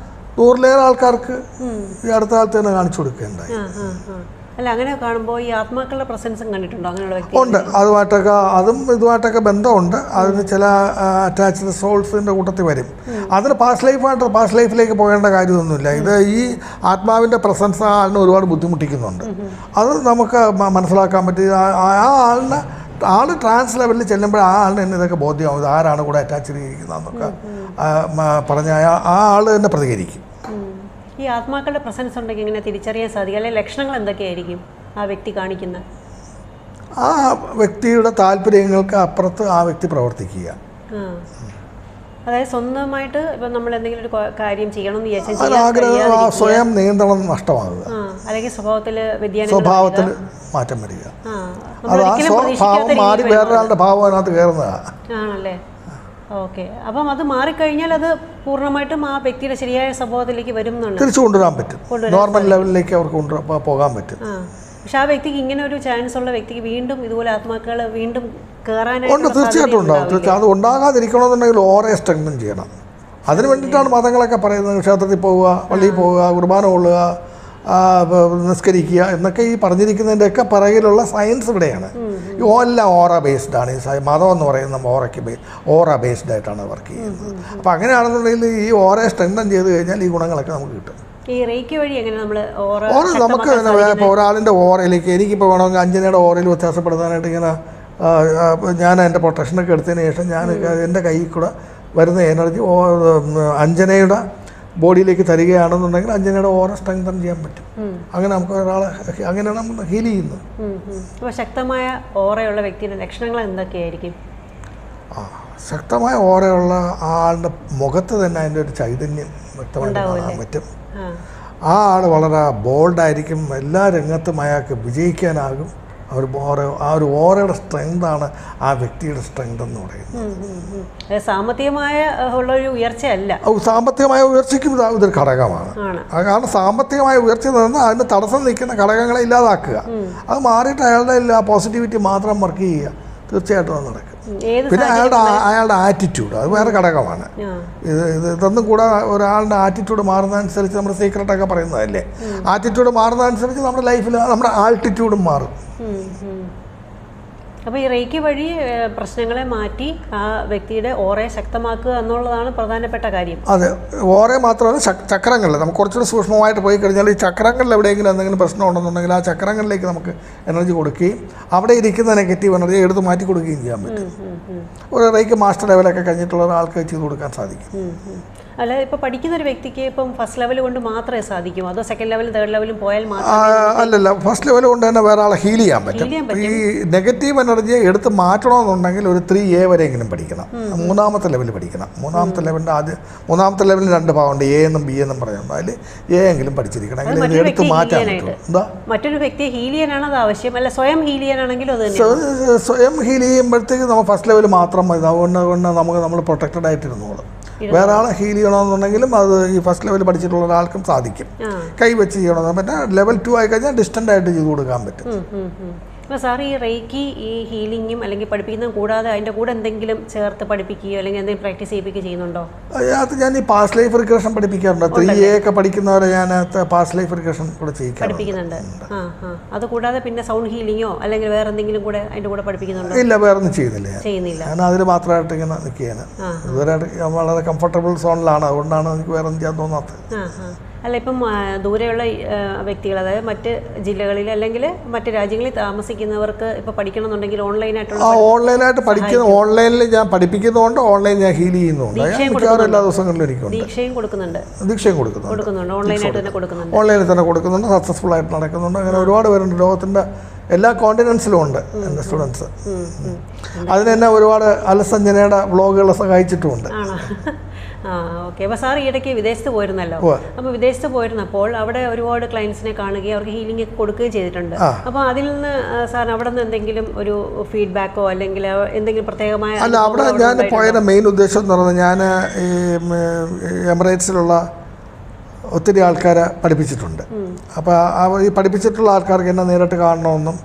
100-ലേറെ ആൾക്കാർക്ക് ഈ അടുത്ത കാലത്ത് തന്നെ കാണിച്ചു കൊടുക്കുകയുണ്ടായി. അല്ല, അങ്ങനെ കാണുമ്പോൾ ഈ ആത്മാക്കളുടെ പ്രസൻസും കണ്ടിട്ടുണ്ടോ അങ്ങനെയുള്ള വ്യക്തി? ഉണ്ട്. ഇതുമായിട്ടൊക്കെ ബന്ധമുണ്ട്. അതിന് ചില അറ്റാച്ച്ഡ് സോൾസിൻ്റെ കൂട്ടത്തിൽ വരും. അതിന് പാസ്റ്റ് ലൈഫിലേക്ക് പോകേണ്ട കാര്യമൊന്നുമില്ല. ഇത് ഈ ആത്മാവിൻ്റെ പ്രസൻസ് ആളിനെ ഒരുപാട് ബുദ്ധിമുട്ടിക്കുന്നുണ്ട്. അത് നമുക്ക് മനസ്സിലാക്കാൻ പറ്റും. ആൾ ട്രാൻസ് ലെവലിൽ ചെല്ലുമ്പോൾ ആ ആളിന് തന്നെ ഇതൊക്കെ ബോധ്യമാവും. ഇത് ആരാണ് കൂടെ അറ്റാച്ച് ചെയ്തിരിക്കുന്നതെന്നൊക്കെ പറഞ്ഞാൽ ആ ആൾ തന്നെ പ്രതികരിക്കും. ഈ ആത്മാക്കളുടെ പ്രസൻസ് ഉണ്ടെങ്കിൽ എങ്ങനെ തിരിച്ചറിയാൻ സാധിക്കും? അല്ലെങ്കിൽ ലക്ഷണങ്ങൾ എന്തൊക്കെയായിരിക്കും ആ വ്യക്തി കാണിക്കുന്നത്? ആ വ്യക്തിയുടെ താല്പര്യങ്ങൾക്ക് അപ്പുറത്ത് ആ വ്യക്തി പ്രവർത്തിക്കുക. അതായത് സ്വന്തമായിട്ട് ഇപ്പം നമ്മൾ എന്തെങ്കിലും ഒരു കാര്യം ചെയ്യണമെന്ന് വിചാരിച്ചാൽ ആഗ്രഹം സ്വയം നിയന്ത്രണം നഷ്ടമാകുക, അല്ലെങ്കിൽ സ്വഭാവത്തിൽ സ്വഭാവത്തിൽ മാറ്റം വരിക, അത് ആ സ്വഭാവം മാറി വേറൊരാളുടെ ഭാവം അതിനകത്ത് കയറുന്നതാണ്. ആണല്ലേ? ഓക്കെ. അപ്പം അത് മാറിക്കഴിഞ്ഞാൽ അത് പൂർണ്ണമായിട്ടും ആ വ്യക്തിയുടെ ശരിയായ സ്വഭാവത്തിലേക്ക് വരും എന്നുണ്ട്, തിരിച്ചു കൊണ്ടുവരാൻ പറ്റും, നോർമൽ ലെവലിലേക്ക് അവർക്ക് പോകാൻ പറ്റും. പക്ഷെ ആ വ്യക്തിക്ക് ഇങ്ങനെ ഒരു ചാൻസ് ഉള്ള വ്യക്തിക്ക് വീണ്ടും ഇതുപോലെ ആത്മാക്കൾ വീണ്ടും ഉണ്ട്, തീർച്ചയായിട്ടും ഉണ്ടാകും. തീർച്ചയായും അത് ഉണ്ടാകാതിരിക്കണമെന്നുണ്ടെങ്കിൽ ഓരോ സ്ട്രെങ്തൻ ചെയ്യണം. അതിന് വേണ്ടിയിട്ടാണ് മതങ്ങളൊക്കെ പറയുന്നത്. ക്ഷേത്രത്തിൽ പോവുക, പള്ളിയിൽ പോവുക, കുർബാന കൊള്ളുക, നിസ്കരിക്കുക എന്നൊക്കെ ഈ പറഞ്ഞിരിക്കുന്നതിൻ്റെയൊക്കെ പിറകിലുള്ള സയൻസ് ഇവിടെയാണ്. എല്ലാം ഓറ ബേസ്ഡാണ്. ഈ മതം എന്ന് പറയുന്ന ഓറ ബേസ്ഡ് ആയിട്ടാണ് വർക്ക് ചെയ്യുന്നത്. അപ്പോൾ അങ്ങനെയാണെന്നുണ്ടെങ്കിൽ ഈ ഓറയെ സ്ട്രെങ്തൻ ചെയ്ത് കഴിഞ്ഞാൽ ഈ ഗുണങ്ങളൊക്കെ നമുക്ക് കിട്ടും. ഈ റേക്കി വഴി എങ്ങനെ നമ്മൾ ഓറ നമുക്ക് ഇപ്പോൾ ഒരാളിൻ്റെ ഓറയിലേക്ക് എനിക്കിപ്പോൾ വേണമെങ്കിൽ അഞ്ജനയുടെ ഓറയിൽ വ്യത്യാസപ്പെടുത്താനായിട്ട് ഇങ്ങനെ ഞാൻ എൻ്റെ പ്രൊട്ടക്ഷനൊക്കെ എടുത്തതിന് ശേഷം ഞാൻ എൻ്റെ കയ്യിൽ കൂടെ വരുന്ന എനർജി അഞ്ജനയുടെ ബോഡിയിലേക്ക് തരികയാണെന്നുണ്ടെങ്കിൽ അഞ്ജനയുടെ ഓറ സ്ട്രെങ്തൻ ചെയ്യാൻ പറ്റും. അങ്ങനെ നമുക്ക് ഒരാളെ അങ്ങനെയാണ് നമ്മൾ ഹീൽ ചെയ്യുന്നത്. അപ്പോൾ ശക്തമായ ഓറയുള്ള വ്യക്തിയുടെ ലക്ഷണങ്ങൾ എന്തൊക്കെയായിരിക്കും? ശക്തമായ ഓറയുള്ള ആളുടെ മുഖത്ത് തന്നെ അതിൻ്റെ ഒരു ചൈതന്യം വ്യക്തമായിട്ട് കാണാൻ പറ്റും. ആ ആൾ വളരെ ബോൾഡായിരിക്കും. എല്ലാ രംഗത്തും അയാൾക്ക് വിജയിക്കാനാകും. ആ ഒരു ഓറയുടെ സ്ട്രെങ്താണ് ആ വ്യക്തിയുടെ സ്ട്രെങ്ത് എന്ന് പറയുന്നത്. സാമ്പത്തികമായ ഉള്ളൊരു ഉയർച്ചയല്ല, സാമ്പത്തികമായ ഉയർച്ചയ്ക്കും ഇതൊരു ഘടകമാണ്. കാരണം സാമ്പത്തികമായ ഉയർച്ച നിന്ന് അതിന് തടസ്സം നിൽക്കുന്ന ഘടകങ്ങളെ ഇല്ലാതാക്കുക, അത് മാറിയിട്ട് അയാളുടെ പോസിറ്റിവിറ്റി മാത്രം വർക്ക് ചെയ്യുക, തീർച്ചയായിട്ടും അത് നടക്കും. പിന്നെ അയാളുടെ ആറ്റിറ്റ്യൂഡ് അത് വേറെ ഘടകമാണ്. ഇതൊന്നും കൂടെ ഒരാളുടെ ആറ്റിറ്റ്യൂഡ് മാറുന്നതനുസരിച്ച് നമ്മുടെ സീക്രട്ടൊക്കെ പറയുന്നതല്ലേ, ആറ്റിറ്റ്യൂഡ് മാറുന്നതനുസരിച്ച് നമ്മുടെ ലൈഫിൽ നമ്മുടെ ആൾട്ടിറ്റ്യൂഡും മാറും. അപ്പോൾ ഈ റേക്കി വഴി പ്രശ്നങ്ങളെ മാറ്റി ആ വ്യക്തിയുടെ ഓറയെ ശക്തമാക്കുക എന്നുള്ളതാണ് പ്രധാനപ്പെട്ട കാര്യം. അതെ, ഓറയെ മാത്രമല്ല ചക്രങ്ങളിൽ നമുക്ക് കുറച്ചുകൂടി സൂക്ഷ്മമായിട്ട് പോയി കഴിഞ്ഞാൽ ഈ ചക്രങ്ങളിൽ എവിടെയെങ്കിലും എന്തെങ്കിലും പ്രശ്നം ഉണ്ടെന്നുണ്ടെങ്കിൽ ആ ചക്രങ്ങളിലേക്ക് നമുക്ക് എനർജി കൊടുക്കുകയും അവിടെ ഇരിക്കുന്ന നെഗറ്റീവ് എനർജി എടുത്ത് മാറ്റി കൊടുക്കുകയും ചെയ്യാൻ പറ്റും. ഒരു റേക്കി മാസ്റ്റർ ലെവലൊക്കെ കഴിഞ്ഞിട്ടുള്ള ഒരാൾക്ക് ചെയ്ത് കൊടുക്കാൻ സാധിക്കും. അല്ല, ഇപ്പോൾ പഠിക്കുന്ന ഒരു വ്യക്തിക്ക് ഇപ്പം ഫസ്റ്റ് ലെവൽ കൊണ്ട് മാത്രമേ സാധിക്കുമോ, അതോ സെക്കൻഡ് ലെവലും തേർഡ് ലെവലും പോയാൽ മാത്രമേ? അല്ലല്ല, ഫസ്റ്റ് ലെവൽ കൊണ്ട് തന്നെ വേറെ ആളെ ഹീൽ ചെയ്യാൻ പറ്റും. ഈ നെഗറ്റീവ് എനർജിയെ എടുത്ത് മാറ്റണമെന്നുണ്ടെങ്കിൽ ഒരു 3A വരെയെങ്കിലും പഠിക്കണം. മൂന്നാമത്തെ ലെവൽ പഠിക്കണം. മൂന്നാമത്തെ ലെവലിന് 2 ഭാഗമുണ്ട്, A എന്നും B എന്നും പറയുന്നുണ്ട്. അതിൽ A എങ്കിലും പഠിച്ചിരിക്കണം, എങ്കിൽ ഇത് എടുത്ത് മാറ്റാൻ പറ്റും. എന്താ മറ്റൊരു വ്യക്തിയെ ഹീൽ ചെയ്യാനാണ് അത് ആവശ്യം, അല്ല സ്വയം ഹീൽ ചെയ്യാനാണെങ്കിലും അത് സ്വയം ഹീൽ ചെയ്യുമ്പോഴത്തേക്ക് നമ്മൾ ഫസ്റ്റ് ലെവൽ മാത്രം മതി. അതുകൊണ്ട് നമ്മൾ പ്രൊട്ടക്റ്റഡ് ആയിട്ടിരുന്നോളും. വേറെ ആളെ ഹീൽ ചെയ്യണമെന്നുണ്ടെങ്കിലും അത് ഈ ഫസ്റ്റ് ലെവൽ പഠിച്ചിട്ടുള്ള ഒരാൾക്കും സാധിക്കും. കൈ വെച്ച് ചെയ്യണമെന്ന് പിന്നെ ലെവൽ 2 ആയി കഴിഞ്ഞാൽ ഡിസ്റ്റൻ്റ് ആയിട്ട് ചെയ്ത് കൊടുക്കാൻ പറ്റും. അപ്പോൾ സാർ ഈ റേക്കി ഈ ഹീലിങ്ങും അല്ലെങ്കിൽ പഠിപ്പിക്കുന്നതും കൂടാതെ അതിൻ്റെ കൂടെ എന്തെങ്കിലും ചേർത്ത് പഠിപ്പിക്കുകയോ അല്ലെങ്കിൽ എന്തെങ്കിലും പ്രാക്ടീസ് ചെയ്യിപ്പിക്കുകയോ ചെയ്യുന്നുണ്ടോ? അത് ഞാൻ ഈ പാസ്റ്റ് ലൈഫ് റിഗ്രഷൻ പഠിപ്പിക്കാറുണ്ട്. 3A ഒക്കെ പഠിക്കുന്നവരെ ഞാൻ പാസ്റ്റ് ലൈഫ് റിഗ്രഷൻ കൂടെ പഠിപ്പിക്കുന്നുണ്ട്. അത് കൂടാതെ പിന്നെ സൗണ്ട് ഹീലിങ്ങോ അല്ലെങ്കിൽ വേറെ എന്തെങ്കിലും കൂടെ അതിൻ്റെ കൂടെ പഠിപ്പിക്കുന്നുണ്ടോ? ഇല്ല, വേറെ ഒന്നും ചെയ്യുന്നില്ല. ഞാൻ അതിൽ മാത്രമായിട്ട് ഇങ്ങനെ നിൽക്കുകയാണ്. ഇതുവരെ വളരെ കംഫർട്ടബിൾ സോണിലാണ്, അതുകൊണ്ടാണ് എനിക്ക് വേറെ ഒന്നും ചെയ്യാൻ തോന്നാത്തത്. അല്ല, ഇപ്പം ദൂരെയുള്ള വ്യക്തികൾ, അതായത് മറ്റ് ജില്ലകളിൽ അല്ലെങ്കിൽ മറ്റ് രാജ്യങ്ങളിൽ താമസിക്കുന്നവർക്ക് ഇപ്പോൾ പഠിക്കണമെന്നുണ്ടെങ്കിൽ ഓൺലൈനായിട്ട് പഠിക്കുന്ന ഓൺലൈനിൽ ഞാൻ പഠിപ്പിക്കുന്നതുകൊണ്ട് ഓൺലൈൻ ഞാൻ ഹീൽ ചെയ്യുന്നുണ്ട്. എല്ലാ ദിവസങ്ങളിലും എനിക്കുണ്ട്. ദീക്ഷയും കൊടുക്കുന്നുണ്ട്. ഓൺലൈനിൽ തന്നെ കൊടുക്കുന്നുണ്ട്. സക്സസ്ഫുൾ ആയിട്ട് നടക്കുന്നുണ്ട്. അങ്ങനെ ഒരുപാട് പേരുണ്ട്. ലോകത്തിൻ്റെ എല്ലാ കോണ്ടിനെൻസിലും ഉണ്ട് എൻ്റെ സ്റ്റുഡൻസ്. അതിന് തന്നെ ഒരുപാട് അലസഞ്ജനയുടെ വ്ളോഗുകളെ സഹായിച്ചിട്ടുമുണ്ട്. ഓക്കെ. അപ്പോൾ സാർ ഈയിടയ്ക്ക് വിദേശത്ത് പോയിരുന്നല്ലോ. അപ്പോൾ വിദേശത്ത് പോയിരുന്നപ്പോൾ അവിടെ ഒരുപാട് ക്ലയൻസിനെ കാണുകയും അവർക്ക് ഹീലിംഗ് കൊടുക്കുകയും ചെയ്തിട്ടുണ്ട്. അപ്പോൾ അതിൽ നിന്ന് സാറിന് അവിടെ നിന്ന് എന്തെങ്കിലും ഒരു ഫീഡ്ബാക്കോ അല്ലെങ്കിൽ എന്തെങ്കിലും പ്രത്യേകമായ? അല്ല, അവിടെ ഞാൻ പോയതിൻ്റെ മെയിൻ ഉദ്ദേശം എന്ന് പറയുന്നത് ഞാൻ ഈ എമിറേറ്റ്സിലുള്ള ഒത്തിരി ആൾക്കാരെ പഠിപ്പിച്ചിട്ടുണ്ട്. അപ്പോൾ ഈ പഠിപ്പിച്ചിട്ടുള്ള ആൾക്കാർക്ക് എന്നെ നേരിട്ട് കാണണമെന്നും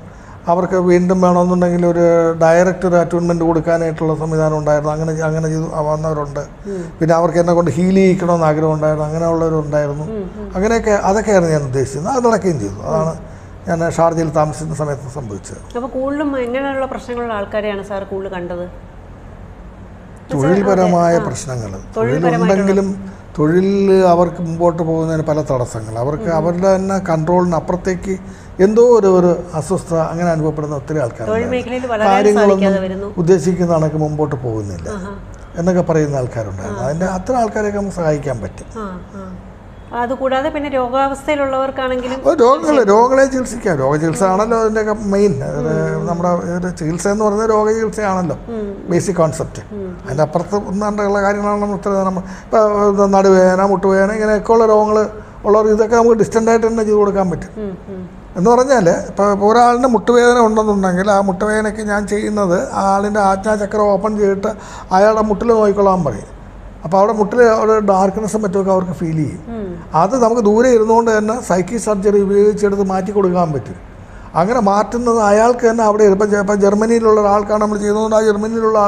അവർക്ക് വീണ്ടും വേണമെന്നുണ്ടെങ്കിൽ ഒരു ഡയറക്റ്റ് ഒരു അറ്റോൺമെൻറ്റ് കൊടുക്കാനായിട്ടുള്ള സംവിധാനം ഉണ്ടായിരുന്നു. അങ്ങനെ ചെയ്തു വന്നവരുണ്ട്. പിന്നെ അവർക്ക് എന്നെ കൊണ്ട് ഹീൽ ചെയ്യിക്കണമെന്ന് ആഗ്രഹം ഉണ്ടായിരുന്നു. അങ്ങനെയുള്ളവരുണ്ടായിരുന്നു. അതൊക്കെയായിരുന്നു ഞാൻ ഉദ്ദേശിച്ചത്. അത് നടക്കുകയും ചെയ്തു. അതാണ് ഞാൻ ഷാർജയിൽ താമസിക്കുന്ന സമയത്ത് സംഭവിച്ചത്. അപ്പോൾ കൂടുതലും എങ്ങനെയുള്ള പ്രശ്നങ്ങളുള്ള ആൾക്കാരെയാണ് സാർ കൂടുതൽ കണ്ടത്? തൊഴിൽപരമായ പ്രശ്നങ്ങൾ. തൊഴിലുണ്ടെങ്കിലും തൊഴിലിൽ അവർക്ക് മുമ്പോട്ട് പോകുന്നതിന് പല തടസ്സങ്ങൾ, അവർക്ക് അവരുടെ തന്നെ കൺട്രോളിന് അപ്പുറത്തേക്ക് എന്തോ ഒരു അസ്വസ്ഥത അങ്ങനെ അനുഭവപ്പെടുന്ന ഒത്തിരി ആൾക്കാർ, കാര്യങ്ങളൊന്നും ഉദ്ദേശിക്കുന്ന കണക്ക് മുമ്പോട്ട് പോകുന്നില്ല എന്നൊക്കെ പറയുന്ന ആൾക്കാരുണ്ടായിരുന്നു. അതിൻ്റെ അത്ര ആൾക്കാരെയൊക്കെ നമുക്ക് സഹായിക്കാൻ പറ്റും. അതുകൂടാതെ പിന്നെ രോഗാവസ്ഥയിലുള്ളവർക്കാണെങ്കിലും രോഗങ്ങളെ ചികിത്സിക്കാം. രോഗചികിത്സ ആണല്ലോ അതിൻ്റെയൊക്കെ മെയിൻ. നമ്മുടെ ഒരു ചികിത്സ എന്ന് പറയുന്നത് രോഗചികിത്സയാണല്ലോ ബേസിക് കോൺസെപ്റ്റ്. അതിൻ്റെ അപ്പുറത്ത് ഒന്നാണ്ടുള്ള കാര്യങ്ങളാണ് നമ്മൾ ഇപ്പോൾ നടുവേദന, മുട്ടുവേദന, ഇങ്ങനെയൊക്കെ ഉള്ള രോഗങ്ങൾ ഉള്ളവർ ഇതൊക്കെ നമുക്ക് ഡിസ്റ്റൻ്റായിട്ട് തന്നെ ചെയ്ത് കൊടുക്കാൻ പറ്റും. എന്ന് പറഞ്ഞാൽ ഇപ്പോൾ ഒരാളിന് മുട്ടുവേദന ഉണ്ടെന്നുണ്ടെങ്കിൽ ആ മുട്ടുവേദനയ്ക്ക് ഞാൻ ചെയ്യുന്നത് ആളിൻ്റെ ആജ്ഞാചക്രം ഓപ്പൺ ചെയ്തിട്ട് അയാളുടെ മുട്ടിൽ നോക്കിക്കൊള്ളാൻ പറയും. അപ്പോൾ അവിടെ മുട്ടിൽ ഒരു ഡാർക്ക്നെസ്സും മറ്റുമൊക്കെ അവർക്ക് ഫീൽ ചെയ്യും. അത് നമുക്ക് ദൂരെ ഇരുന്നുകൊണ്ട് തന്നെ സൈക്കി സർജറി ഉപയോഗിച്ചെടുത്ത് മാറ്റി കൊടുക്കാൻ പറ്റും. അങ്ങനെ മാറ്റുന്നത് അയാൾക്ക് തന്നെ അവിടെ ഇപ്പം ജർമ്മനിയിലുള്ള ഒരാൾക്കാണ് നമ്മൾ ചെയ്യുന്നതുകൊണ്ട് ആ ജർമ്മനിയിലുള്ള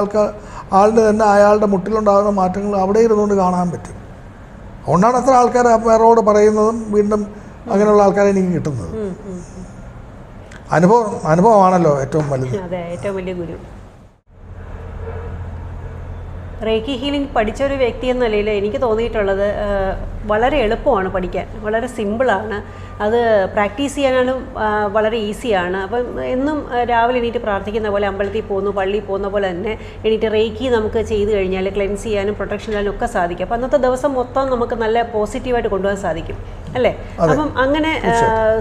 ആളിന് തന്നെ അയാളുടെ മുട്ടിലുണ്ടാകുന്ന മാറ്റങ്ങൾ അവിടെ ഇരുന്നുകൊണ്ട് കാണാൻ പറ്റും. അതുകൊണ്ടാണ് അത്ര ആൾക്കാർ വേറോട് പറയുന്നതും വീണ്ടും അങ്ങനെയുള്ള ആൾക്കാരെ എനിക്ക് കിട്ടുന്നത്. അനുഭവമാണല്ലോ ഏറ്റവും വലുത്. അതെ, ഏറ്റവും വലിയ ഗുരു. റേക്കി ഹീലിംഗ് പഠിച്ചൊരു വ്യക്തി എന്ന നിലയിൽ എനിക്ക് തോന്നിയിട്ടുള്ളത് വളരെ എളുപ്പമാണ് പഠിക്കാൻ, വളരെ സിമ്പിളാണ്. അത് പ്രാക്ടീസ് ചെയ്യാനും വളരെ ഈസിയാണ്. അപ്പം എന്നും രാവിലെ എണീറ്റ് പ്രാർത്ഥിക്കുന്ന പോലെ, അമ്പലത്തിൽ പോകുന്നു, പള്ളിയിൽ പോകുന്ന പോലെ തന്നെ എണീറ്റ് റേക്കി നമുക്ക് ചെയ്ത് കഴിഞ്ഞാൽ ക്ലെൻസ് ചെയ്യാനും പ്രൊട്ടക്ഷൻ ചെയ്യാനും ഒക്കെ സാധിക്കും. അപ്പം അന്നത്തെ ദിവസം മൊത്തം നമുക്ക് നല്ല പോസിറ്റീവായിട്ട് കൊണ്ടുപോകാൻ സാധിക്കും അല്ലേ? അപ്പം അങ്ങനെ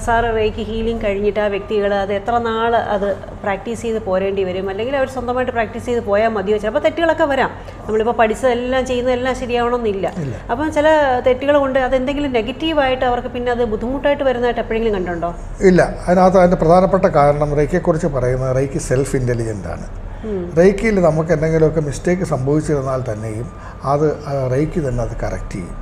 സാറ് റേക്കി ഹീലിംഗ് കഴിഞ്ഞിട്ട് ആ വ്യക്തികൾ അത് എത്ര നാൾ അത് പ്രാക്ടീസ് ചെയ്ത് പോരേണ്ടി വരും, അല്ലെങ്കിൽ അവർ സ്വന്തമായിട്ട് പ്രാക്ടീസ് ചെയ്ത് പോയാൽ മതിയോ? ചിലപ്പോൾ തെറ്റുകളൊക്കെ വരാം. നമ്മളിപ്പോൾ പഠിച്ചതെല്ലാം ചെയ്യുന്നതെല്ലാം ശരിയാവണമെന്നില്ല. അപ്പം ചില തെറ്റുകൾ കൊണ്ട് അതെന്തെങ്കിലും നെഗറ്റീവായിട്ട് അവർക്ക് പിന്നെ അത് ബുദ്ധിമുട്ടായിട്ട് വരുന്നതായിട്ട് എപ്പോഴെങ്കിലും കണ്ടുണ്ടോ? ഇല്ല. അതിനകത്ത് അതിൻ്റെ പ്രധാനപ്പെട്ട കാരണം റേക്കിയെക്കുറിച്ച് പറയുന്നത് റേക്കി സെൽഫ് ഇൻ്റലിജൻ്റ് ആണ്. റേക്കിയിൽ നമുക്ക് എന്തെങ്കിലുമൊക്കെ മിസ്റ്റേക്ക് സംഭവിച്ചിരുന്നാൽ തന്നെയും അത് റേക്കി തന്നെ അത് കറക്റ്റ് ചെയ്യും.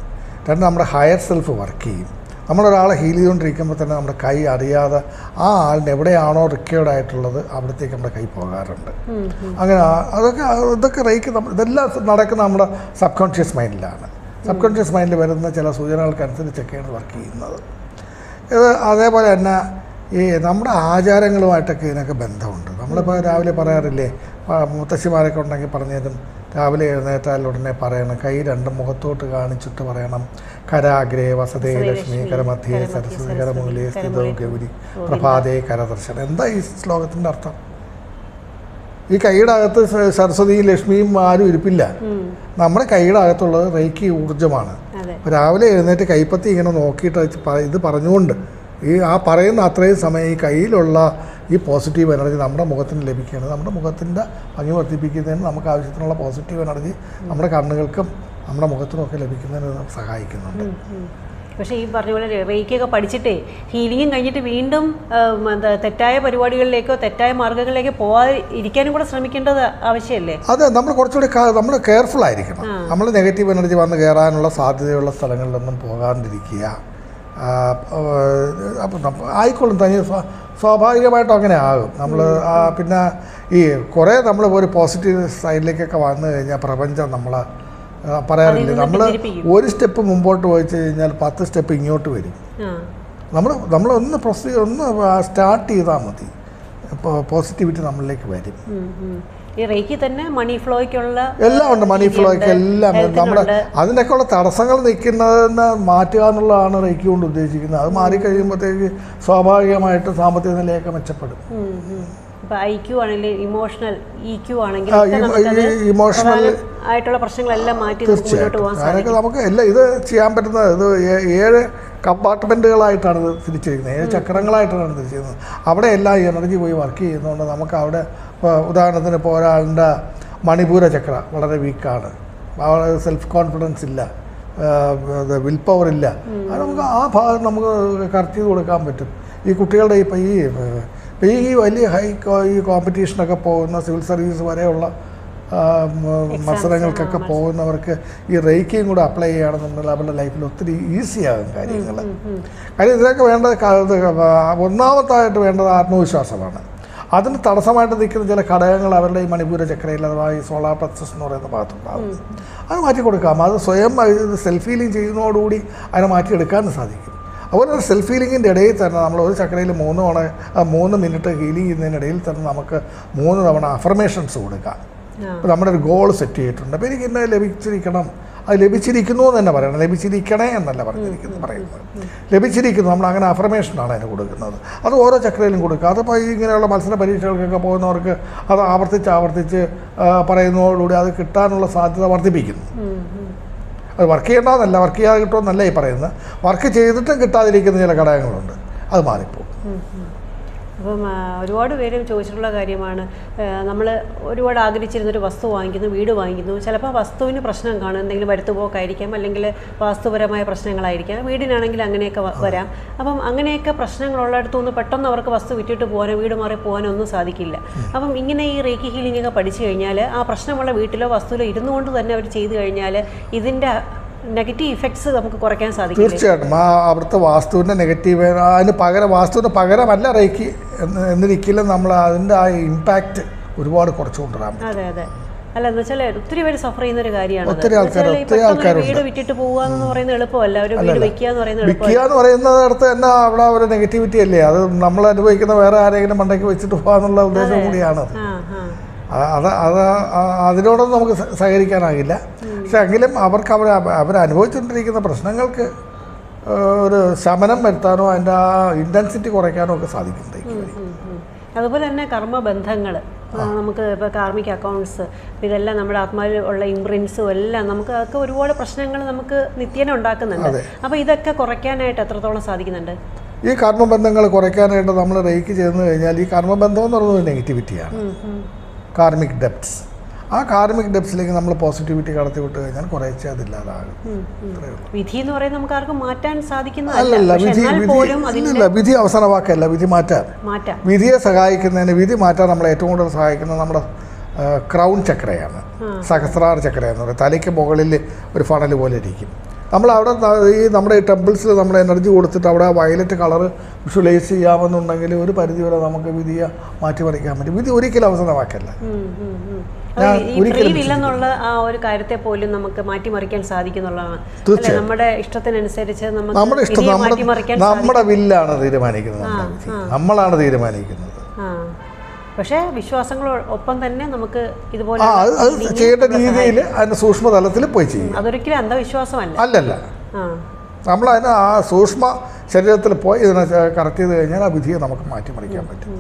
രണ്ട്, നമ്മുടെ ഹയർ സെൽഫ് വർക്ക് ചെയ്യും. നമ്മളൊരാളെ ഹീൽ ചെയ്തുകൊണ്ടിരിക്കുമ്പോൾ തന്നെ നമ്മുടെ കൈ അറിയാതെ ആ ആളിന് എവിടെയാണോ റിക്കേർഡ് ആയിട്ടുള്ളത് അവിടത്തേക്ക് നമ്മുടെ കൈ പോകാറുണ്ട്. അങ്ങനെ ഇതൊക്കെ റേക്ക് ഇതെല്ലാം നടക്കുന്ന നമ്മുടെ സബ് കോൺഷ്യസ് മൈൻഡിലാണ്. സബ് കോൺഷ്യസ് മൈൻഡിൽ വരുന്ന ചില സൂചനകൾക്കനുസരിച്ചൊക്കെയാണ് വർക്ക് ചെയ്യുന്നത്. ഇത് അതേപോലെ തന്നെ ഈ നമ്മുടെ ആചാരങ്ങളുമായിട്ടൊക്കെ ഇതിനൊക്കെ ബന്ധമുണ്ട്. നമ്മളിപ്പോൾ രാവിലെ പറയാറില്ലേ, മുത്തശ്ശിമാരൊക്കെ ഉണ്ടെങ്കിൽ പറഞ്ഞതും രാവിലെ എഴുന്നേറ്റാൽ ഉടനെ പറയണം, കൈ രണ്ടും മുഖത്തോട്ട് കാണിച്ചിട്ട് പറയണം, കരാഗ്രേ വസതേ ലക്ഷ്മി കരമധ്യേ സരസ്വതി കരമൂലേ സ്ഥിതോ ഗൗരി പ്രഭാതേ കരദർശനം. എന്താ ഈ ശ്ലോകത്തിൻ്റെ അർത്ഥം? ഈ കൈയുടെ അകത്ത് സരസ്വതിയും ലക്ഷ്മിയും ആരും ഇരിപ്പില്ല. നമ്മുടെ കൈയുടെ അകത്തുള്ളത് റേക്കി ഊർജ്ജമാണ്. രാവിലെ എഴുന്നേറ്റ് കൈപ്പത്തി ഇങ്ങനെ നോക്കിയിട്ട് ഇത് പറഞ്ഞുകൊണ്ട് ആ പറയുന്ന അത്രയും സമയം ഈ കയ്യിലുള്ള ഈ പോസിറ്റീവ് എനർജി നമ്മുടെ മുഖത്തിന് ലഭിക്കുകയാണ്. നമ്മുടെ മുഖത്തിൻ്റെ ഭംഗി വർദ്ധിപ്പിക്കുന്നതിന് നമുക്ക് ആവശ്യത്തിനുള്ള പോസിറ്റീവ് എനർജി നമ്മുടെ കണ്ണുകൾക്കും നമ്മുടെ മുഖത്തിനുമൊക്കെ ലഭിക്കുന്നതിന് സഹായിക്കുന്നുണ്ട്. പക്ഷേ ഈ പറഞ്ഞ പോലെ റേക്കിയൊക്കെ പഠിച്ചിട്ടേ ഹീലിംഗും കഴിഞ്ഞിട്ട് വീണ്ടും തെറ്റായ പരിപാടികളിലേക്കോ തെറ്റായ മാർഗ്ഗങ്ങളിലേക്കോ പോകാതിരിക്കാനും കൂടെ ശ്രമിക്കേണ്ടത് ആവശ്യമല്ലേ? അതെ, നമ്മൾ കുറച്ചുകൂടി നമ്മൾ കെയർഫുൾ ആയിരിക്കണം. നമ്മൾ നെഗറ്റീവ് എനർജി വന്ന് കയറാനുള്ള സാധ്യതയുള്ള സ്ഥലങ്ങളിലൊന്നും പോകാണ്ടിരിക്കുക. അപ്പം ആയിക്കോളും, തനി സ്വാഭാവികമായിട്ടും അങ്ങനെ ആകും. നമ്മൾ പിന്നെ ഈ കുറേ നമ്മൾ ഒരു പോസിറ്റീവ് സൈഡിലേക്കൊക്കെ വന്നു കഴിഞ്ഞാൽ പ്രപഞ്ചം നമ്മളെ പറയാറില്ലേ, നമ്മൾ ഒരു സ്റ്റെപ്പ് മുമ്പോട്ട് പോയിച്ചു കഴിഞ്ഞാൽ 10 സ്റ്റെപ്പ് ഇങ്ങോട്ട് വരും. നമ്മളൊന്ന് സ്റ്റാർട്ട് ചെയ്താൽ മതി, പോസിറ്റിവിറ്റി നമ്മളിലേക്ക് വരും. ഈ റേക്കി തന്നെ മണി ഫ്ലോയ്ക്കുള്ള എല്ലാം ഉണ്ട്. മണി ഫ്ലോയ്ക്ക് എല്ലാം നമ്മുടെ അതിനൊക്കെ ഉള്ള തടസ്സങ്ങൾ നിൽക്കുന്നതിനെ മാറ്റുക എന്നുള്ളതാണ് റേക്കി കൊണ്ട് ഉദ്ദേശിക്കുന്നത്. അത് മാറിക്കഴിയുമ്പോഴത്തേക്ക് സ്വാഭാവികമായിട്ട് സാമ്പത്തിക നിലയൊക്കെ മെച്ചപ്പെടും. ഇമോഷണൽ ആയിട്ടുള്ള പ്രശ്നങ്ങളെല്ലാം മാറ്റി അതിനൊക്കെ നമുക്ക് എല്ലാം ഇത് ചെയ്യാൻ പറ്റുന്നത്. ഇത് 7 കമ്പാർട്ട്മെൻറ്റുകളായിട്ടാണ് ഇത് തിരിച്ചിരിക്കുന്നത്, 7 ചക്രങ്ങളായിട്ടാണ് തിരിച്ചിരിക്കുന്നത്. അവിടെ എല്ലാം എനർജി പോയി വർക്ക് ചെയ്യുന്നതുകൊണ്ട് നമുക്ക് അവിടെ ഉദാഹരണത്തിന് ഇപ്പോൾ ഒരാളുടെ മണിപൂര ചക്ര വളരെ വീക്കാണ്, സെൽഫ് കോൺഫിഡൻസ് ഇല്ല, വിൽ പവർ ഇല്ല, അത് നമുക്ക് ആ ഭാഗം നമുക്ക് കറക്റ്റ് ചെയ്ത് കൊടുക്കാൻ പറ്റും. ഈ കുട്ടികളുടെ ഇപ്പോൾ ഈ വലിയ ഈ കോമ്പറ്റീഷനൊക്കെ പോകുന്ന സിവിൽ സർവീസ് വരെയുള്ള മത്സരങ്ങൾക്കൊക്കെ പോകുന്നവർക്ക് ഈ റേക്കിയും കൂടെ അപ്ലൈ ചെയ്യുകയാണെന്നുണ്ടെങ്കിൽ അവരുടെ ലൈഫിൽ ഒത്തിരി ഈസിയാകും കാര്യങ്ങൾ. കാര്യം ഇതിനൊക്കെ വേണ്ടത് ഒന്നാമത്തായിട്ട് വേണ്ടത് ആത്മവിശ്വാസമാണ്. അതിന് തടസ്സമായിട്ട് നിൽക്കുന്ന ചില ഘടകങ്ങൾ അവരുടെ ഈ മണിപൂര ചക്രയിൽ അഥവാ ഈ സോളാർ പ്ലക്സസ് എന്ന് പറയുന്ന ഭാഗത്തുണ്ടാകും. അത് മാറ്റി കൊടുക്കാം. അത് സ്വയം സെൽഫ് ഹീലിംഗ് ചെയ്യുന്നതോടുകൂടി അതിനെ മാറ്റിയെടുക്കാനും സാധിക്കും. അതുപോലെ സെൽഫ് ഹീലിങ്ങിൻ്റെ ഇടയിൽ തന്നെ നമ്മൾ ഒരു ചക്രയിൽ 3 മിനിറ്റ് ഹീലിംഗ് ചെയ്യുന്നതിനിടയിൽ തന്നെ നമുക്ക് 3 തവണ അഫർമേഷൻസ് കൊടുക്കാം. ഇപ്പോൾ നമ്മുടെ ഒരു ഗോൾ സെറ്റ് ചെയ്തിട്ടുണ്ട്, അപ്പോൾ എനിക്ക് ഇന്ന് ലഭിച്ചിരിക്കണം, അത് ലഭിച്ചിരിക്കുന്നു എന്ന് തന്നെ പറയണം, ലഭിച്ചിരിക്കണേ എന്നല്ല പറയുന്നത്, ലഭിച്ചിരിക്കുന്നു. നമ്മൾ അങ്ങനെ അഫർമേഷനാണ് അതിന് കൊടുക്കുന്നത്. അത് ഓരോ ചക്രയിലും കൊടുക്കുക. അതിപ്പോൾ ഇങ്ങനെയുള്ള മത്സര പരീക്ഷകൾക്കൊക്കെ പോകുന്നവർക്ക് അത് ആവർത്തിച്ച് പറയുന്നതോടുകൂടി അത് കിട്ടാനുള്ള സാധ്യത വർദ്ധിപ്പിക്കുന്നു. അത് വർക്ക് ചെയ്യേണ്ടതെന്നല്ല, വർക്ക് ചെയ്യാതെ കിട്ടുമെന്നല്ല ഈ പറയുന്നത്. വർക്ക് ചെയ്തിട്ടും കിട്ടാതിരിക്കുന്ന ചില ഘടകങ്ങളുണ്ട്, അത് മാറിപ്പോകും. അപ്പം ഒരുപാട് പേര് ചോദിച്ചിട്ടുള്ള കാര്യമാണ്, നമ്മൾ ഒരുപാട് ആഗ്രഹിച്ചിരുന്നൊരു വസ്തു വാങ്ങിക്കുന്നു, വീട് വാങ്ങിക്കുന്നു, ചിലപ്പോൾ വസ്തുവിന് പ്രശ്നം കാണും, എന്തെങ്കിലും വരുത്തുപോക്കായിരിക്കാം, അല്ലെങ്കിൽ വാസ്തുപരമായ പ്രശ്നങ്ങളായിരിക്കാം, വീടിനാണെങ്കിൽ അങ്ങനെയൊക്കെ വരാം. അപ്പം അങ്ങനെയൊക്കെ പ്രശ്നങ്ങളുള്ളിടത്തുനിന്ന് പെട്ടെന്ന് അവർക്ക് വസ്തു വിറ്റിട്ട് പോകാനോ വീട് മാറി പോകാനോ ഒന്നും സാധിക്കില്ല. അപ്പം ഇങ്ങനെ ഈ റേക്കി ഹീലിംഗ് ഒക്കെ പഠിച്ചു കഴിഞ്ഞാൽ ആ പ്രശ്നമുള്ള വീട്ടിലോ വസ്തുവിലോ ഇരുന്നുകൊണ്ട് തന്നെ അവർ ചെയ്തു കഴിഞ്ഞാൽ ഇതിൻ്റെ നെഗറ്റീവ് ഇഫക്ട്സ് നമുക്ക് കുറയ്ക്കാൻ സാധിക്കും. തീർച്ചയായിട്ടും അവിടുത്തെ വാസ്തുവിൻ്റെ നെഗറ്റീവ് അതിന് പകരം, വാസ്തുവിന് പകരമല്ല റേക്കി എന്നിരിക്കലും നമ്മൾ അതിൻ്റെ ആ ഇമ്പാക്റ്റ് ഒരുപാട് കുറച്ച് കൊണ്ടുവരാൻ പറ്റും. അതെ അതെ. അല്ല എന്ന് വെച്ചാൽ ഒത്തിരി പേര് സഫർ ചെയ്യുന്ന ഒരു കാര്യമാണ്. ഒത്തിരി ആൾക്കാർ വീട് വിറ്റിട്ട് പോകുക എന്ന് പറയുന്നത് എളുപ്പമല്ല, ഒരു വീട് വിൽക്കുക എന്ന് പറയുന്നത് വിൽക്കുക എന്ന് പറയുന്നിടത്ത് തന്നെ അവിടെ ഒരു നെഗറ്റിവിറ്റി അല്ലേ, അത് നമ്മൾ അനുഭവിക്കുന്ന വേറെ ആരെങ്കിലും മണ്ടയ്ക്ക് വെച്ചിട്ട് പോകാന്നുള്ള ഉദ്ദേശം കൂടിയാണ്. അതിനോടൊന്നും നമുക്ക് സഹകരിക്കാനാകില്ല. പക്ഷെ എങ്കിലും അവർക്ക് അവരനുഭവിച്ചുകൊണ്ടിരിക്കുന്ന പ്രശ്നങ്ങൾക്ക് ഒരു ശമനം വരുത്താനോ അതിൻ്റെ ആ ഇൻറ്റൻസിറ്റി കുറയ്ക്കാനോ ഒക്കെ സാധിക്കുന്നുണ്ട്. അതുപോലെ തന്നെ കർമ്മബന്ധങ്ങൾ, നമുക്ക് ഇപ്പോൾ കാർമിക് അക്കൗണ്ട്സ്, ഇതെല്ലാം നമ്മുടെ ആത്മാവിൽ ഉള്ള ഇംപ്രിൻസും എല്ലാം നമുക്ക് അതൊക്കെ ഒരുപാട് പ്രശ്നങ്ങൾ നമുക്ക് നിത്യേന ഉണ്ടാക്കുന്നുണ്ട്. അപ്പോൾ ഇതൊക്കെ കുറയ്ക്കാനായിട്ട് എത്രത്തോളം സാധിക്കുന്നുണ്ട്? ഈ കർമ്മബന്ധങ്ങൾ കുറയ്ക്കാനായിട്ട് നമ്മൾ റേക്ക് ചെയ്തെന്ന് കഴിഞ്ഞാൽ, ഈ കർമ്മബന്ധം എന്ന് പറയുന്നത് നെഗറ്റിവിറ്റിയാണ്, കാർമിക് ഡെപ്റ്റ്സ്. ആ കാർമിക് ഡെപ്റ്റ്സിലേക്ക് നമ്മൾ പോസിറ്റിവിറ്റി കടത്തി വിട്ട് കഴിഞ്ഞാൽ കുറേശ്ശെ അതില്ലാതാകും. വിധി എന്ന് പറയുന്നത് നമുക്ക് ആർക്കും മാറ്റാൻ സാധിക്കുന്ന അല്ലല്ല, വിധി അവസാന വാക്കല്ല, വിധി മാറ്റാൻ. വിധിയെ സഹായിക്കുന്നതിന്, വിധി മാറ്റാൻ നമ്മളെ ഏറ്റവും കൂടുതൽ സഹായിക്കുന്നത് നമ്മുടെ ക്രൗൺ ചക്രയാണ്, സഹസ്രാര ചക്ര എന്ന് പറയുന്നത്. തലയ്ക്ക് മുകളിൽ ഒരു ഫണൽ പോലെ ഇരിക്കും. നമ്മളവിടെ ഈ നമ്മുടെ ഈ ടെമ്പിൾസിൽ നമ്മൾ എനർജി കൊടുത്തിട്ട് അവിടെ വയലറ്റ് കളർ വിഷ്വലൈസ് ചെയ്യാമെന്നുണ്ടെങ്കിൽ ഒരു പരിധിവരെ നമുക്ക് വിധിയെ മാറ്റിമറിക്കാൻ പറ്റും. വിധി ഒരിക്കലും അവസാനമാക്കല്ല. ഇല്ലെന്നുള്ള ആ ഒരു കാര്യത്തെ പോലും നമുക്ക് മാറ്റിമറിക്കാൻ സാധിക്കുന്നുള്ളതാണ്. നമ്മുടെ ഇഷ്ടത്തിനനുസരിച്ച് നമ്മുടെ വില്ലാണ് തീരുമാനിക്കുന്നത്, നമ്മളാണ് തീരുമാനിക്കുന്നത്. പക്ഷേ വിശ്വാസങ്ങൾ ഒപ്പം തന്നെ നമുക്ക് ഇതുപോലെ ചെയ്യേണ്ട രീതിയിൽ അതിന്റെ സൂക്ഷ്മതലത്തിൽ പോയി ചെയ്യും. അതൊരിക്കലും അന്ധവിശ്വാസമല്ല. അല്ലല്ല, നമ്മളതിന് ആ സൂക്ഷ്മ ശരീരത്തിൽ പോയി ഇതിനെ കറക്റ്റ് ചെയ്ത് കഴിഞ്ഞാൽ ആ വിധിയെ നമുക്ക് മാറ്റിമറിക്കാൻ പറ്റും.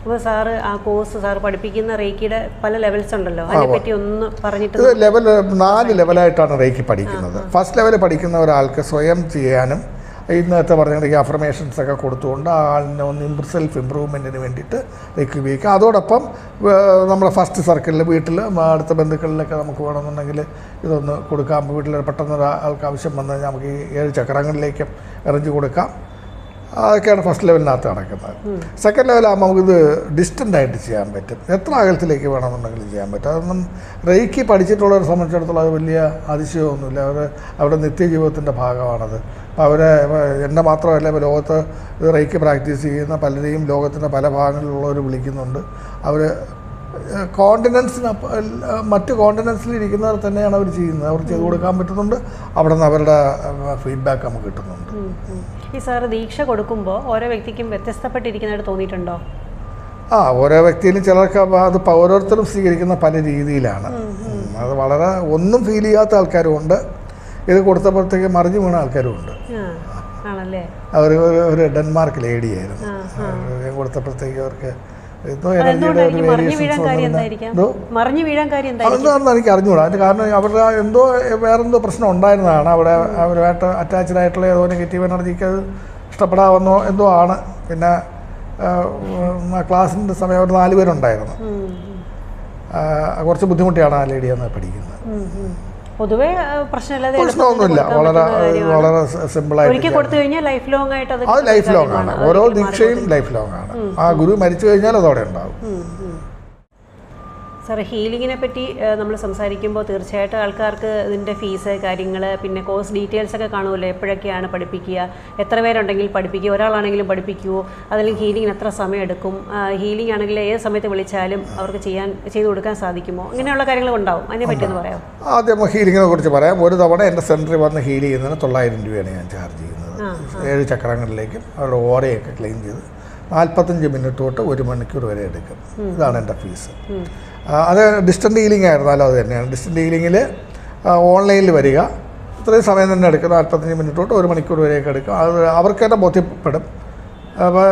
അപ്പോൾ സാറ് ആ കോഴ്സ് സാർ പഠിപ്പിക്കുന്ന റേക്കിയുടെ പല ലെവൽസ് ഉണ്ടല്ലോ, അതിനെപ്പറ്റി ഒന്ന് പറഞ്ഞിട്ട്. ഇത് 4 ലെവലായിട്ടാണ് റേക്കി പഠിക്കുന്നത്. ഫസ്റ്റ് ലെവൽ പഠിക്കുന്ന ഒരാൾക്ക് സ്വയം ചെയ്യാനും ഇന്നത്തെ പറഞ്ഞ അഫർമേഷൻസ് ഒക്കെ കൊടുത്തുകൊണ്ട് ആളിനെ ഒന്ന് സെൽഫ് ഇമ്പ്രൂവ്മെൻറ്റിന് വേണ്ടിയിട്ട് റേക്കി ഉപയോഗിക്കുക. അതോടൊപ്പം നമ്മുടെ ഫസ്റ്റ് സർക്കിളിൽ വീട്ടിൽ അടുത്ത ബന്ധുക്കളിലൊക്കെ നമുക്ക് വേണമെന്നുണ്ടെങ്കിൽ ഇതൊന്ന് കൊടുക്കാം. വീട്ടിൽ പെട്ടെന്ന് ആൾക്ക് ആവശ്യം വന്നു കഴിഞ്ഞാൽ നമുക്ക് ഈ 7 ചക്രങ്ങളിലേക്കും എറിഞ്ഞ് കൊടുക്കാം. അതൊക്കെയാണ് ഫസ്റ്റ് ലെവലിനകത്ത് നടക്കുന്നത്. സെക്കൻഡ് ലെവലാകുമ്പോൾ നമുക്കിത് ഡിസ്റ്റൻ്റായിട്ട് ചെയ്യാൻ പറ്റും, എത്ര അകലത്തിലേക്ക് വേണമെന്നുണ്ടെങ്കിലും ചെയ്യാൻ പറ്റും. അതൊന്നും റേക്കി പഠിച്ചിട്ടുള്ളവരെ സംബന്ധിച്ചിടത്തോളം അത് വലിയ അതിശയമൊന്നുമില്ല. അവരുടെ നിത്യജീവിതത്തിൻ്റെ ഭാഗമാണത്. അപ്പോൾ എന്നെ മാത്രമല്ല, ഇപ്പോൾ ലോകത്ത് റേക്കി പ്രാക്ടീസ് ചെയ്യുന്ന പലരെയും ലോകത്തിൻ്റെ പല ഭാഗങ്ങളിലുള്ളവർ വിളിക്കുന്നുണ്ട്. അവർ കോണ്ടിനൻസിന് മറ്റ് കോണ്ടിനൻസിലിരിക്കുന്നവർ തന്നെയാണ് അവർ ചെയ്യുന്നത്. അവർ ചെയ്തു കൊടുക്കാൻ പറ്റുന്നുണ്ട്. അവിടെ നിന്ന് അവരുടെ ഫീഡ്ബാക്ക് നമുക്ക് കിട്ടുന്നുണ്ട്. ഈ സാറ് ദീക്ഷ കൊടുക്കുമ്പോൾ ഓരോ വ്യക്തിക്കും വ്യത്യസ്തപ്പെട്ടിരിക്കുന്നതായിട്ട് തോന്നിയിട്ടുണ്ടോ? ഓരോ വ്യക്തിയിലും ചിലർക്ക് അത് ഓരോരുത്തരും സ്വീകരിക്കുന്ന പല രീതിയിലാണ്. അത് വളരെ ഒന്നും ഫീൽ ചെയ്യാത്ത ആൾക്കാരും ഉണ്ട്, ഇത് കൊടുത്തപ്പോഴത്തേക്ക് മറിഞ്ഞു വീണ ആൾക്കാരും ഉണ്ട്. ഒരു ഡെൻമാർക്ക് ലേഡിയായിരുന്നു, കൊടുത്തപ്പോഴത്തേക്ക് അവർക്ക് എന്താണെന്ന് എനിക്ക് അറിഞ്ഞുകൂടാ. അതിൻ്റെ കാരണം അവരുടെ വേറെന്തോ പ്രശ്നം ഉണ്ടായിരുന്നതാണ്. അവരുമായിട്ട് അറ്റാച്ച്ഡ് ആയിട്ടുള്ള ഏതോ നെഗറ്റീവ് എനർജിക്ക് അത് ഇഷ്ടപ്പെടാമെന്നോ എന്തോ ആണ്. പിന്നെ ക്ലാസ്സിൻ്റെ സമയം അവർ 4 പേരുണ്ടായിരുന്നു. കുറച്ച് ബുദ്ധിമുട്ടിയാണ് ആ ലേഡി അന്ന് പഠിക്കുന്നത്. പൊതുവേ പ്രശ്നമൊന്നുമില്ല, വളരെ സിമ്പിളായിട്ട് ലൈഫ് ലോങ് ആയിട്ട് അത് ലൈഫ് ലോങ് ആണ്. ഓരോ ദീക്ഷയും ലൈഫ് ലോങ് ആണ്. ആ ഗുരു മരിച്ചു കഴിഞ്ഞാൽ അതോടെ ഉണ്ടാവും. സാർ, ഹീലിങ്ങിനെ പറ്റി നമ്മൾ സംസാരിക്കുമ്പോൾ തീർച്ചയായിട്ടും ആൾക്കാർക്ക് ഇതിൻ്റെ ഫീസ് കാര്യങ്ങൾ പിന്നെ കോഴ്സ് ഡീറ്റെയിൽസ് ഒക്കെ കാണുമല്ലോ. എപ്പോഴൊക്കെയാണ് പഠിപ്പിക്കുക, എത്ര പേരുണ്ടെങ്കിൽ പഠിപ്പിക്കുക, ഒരാളാണെങ്കിലും പഠിപ്പിക്കുമോ, അതല്ലെങ്കിൽ ഹീലിങ്ങിന് എത്ര സമയം എടുക്കും, ഹീലിംഗ് ആണെങ്കിൽ ഏത് സമയത്ത് വിളിച്ചാലും അവർക്ക് ചെയ്തു കൊടുക്കാൻ സാധിക്കുമോ, അങ്ങനെയുള്ള കാര്യങ്ങൾ ഉണ്ടാവും. അതിനെ പറ്റി ഒന്ന് പറയാം. ആദ്യം ഹീലിങ്ങിനെ കുറിച്ച് പറയാം. ഒരു തവണ എൻ്റെ സെൻറ്ററിൽ വന്ന് ഹീൽ ചെയ്യുന്നതിന് 900 രൂപയാണ് ഞാൻ ചാർജ് ചെയ്യുന്നത്. 7 ചക്രങ്ങളിലേക്കും അവരുടെ ഓരയൊക്കെ ക്ലീൻ ചെയ്ത് 45 മിനിറ്റ് തൊട്ട് 1 മണിക്കൂർ വരെ എടുക്കും. ഇതാണ് എൻ്റെ ഫീസ്. അത് ഡിസ്റ്റൻ്റ് ഹീലിംഗ് ആയിരുന്നാലും അത് തന്നെയാണ്. ഡിസ്റ്റൻ്റ് ഹീലിങ്ങിൽ ഓൺലൈനിൽ വരിക, ഇത്രയും സമയം തന്നെ എടുക്കും. 45 മിനിറ്റ് തൊട്ട് 1 മണിക്കൂർ വരെയൊക്കെ എടുക്കും. അത് അവർക്ക് തന്നെ ബോധ്യപ്പെടും. അപ്പോൾ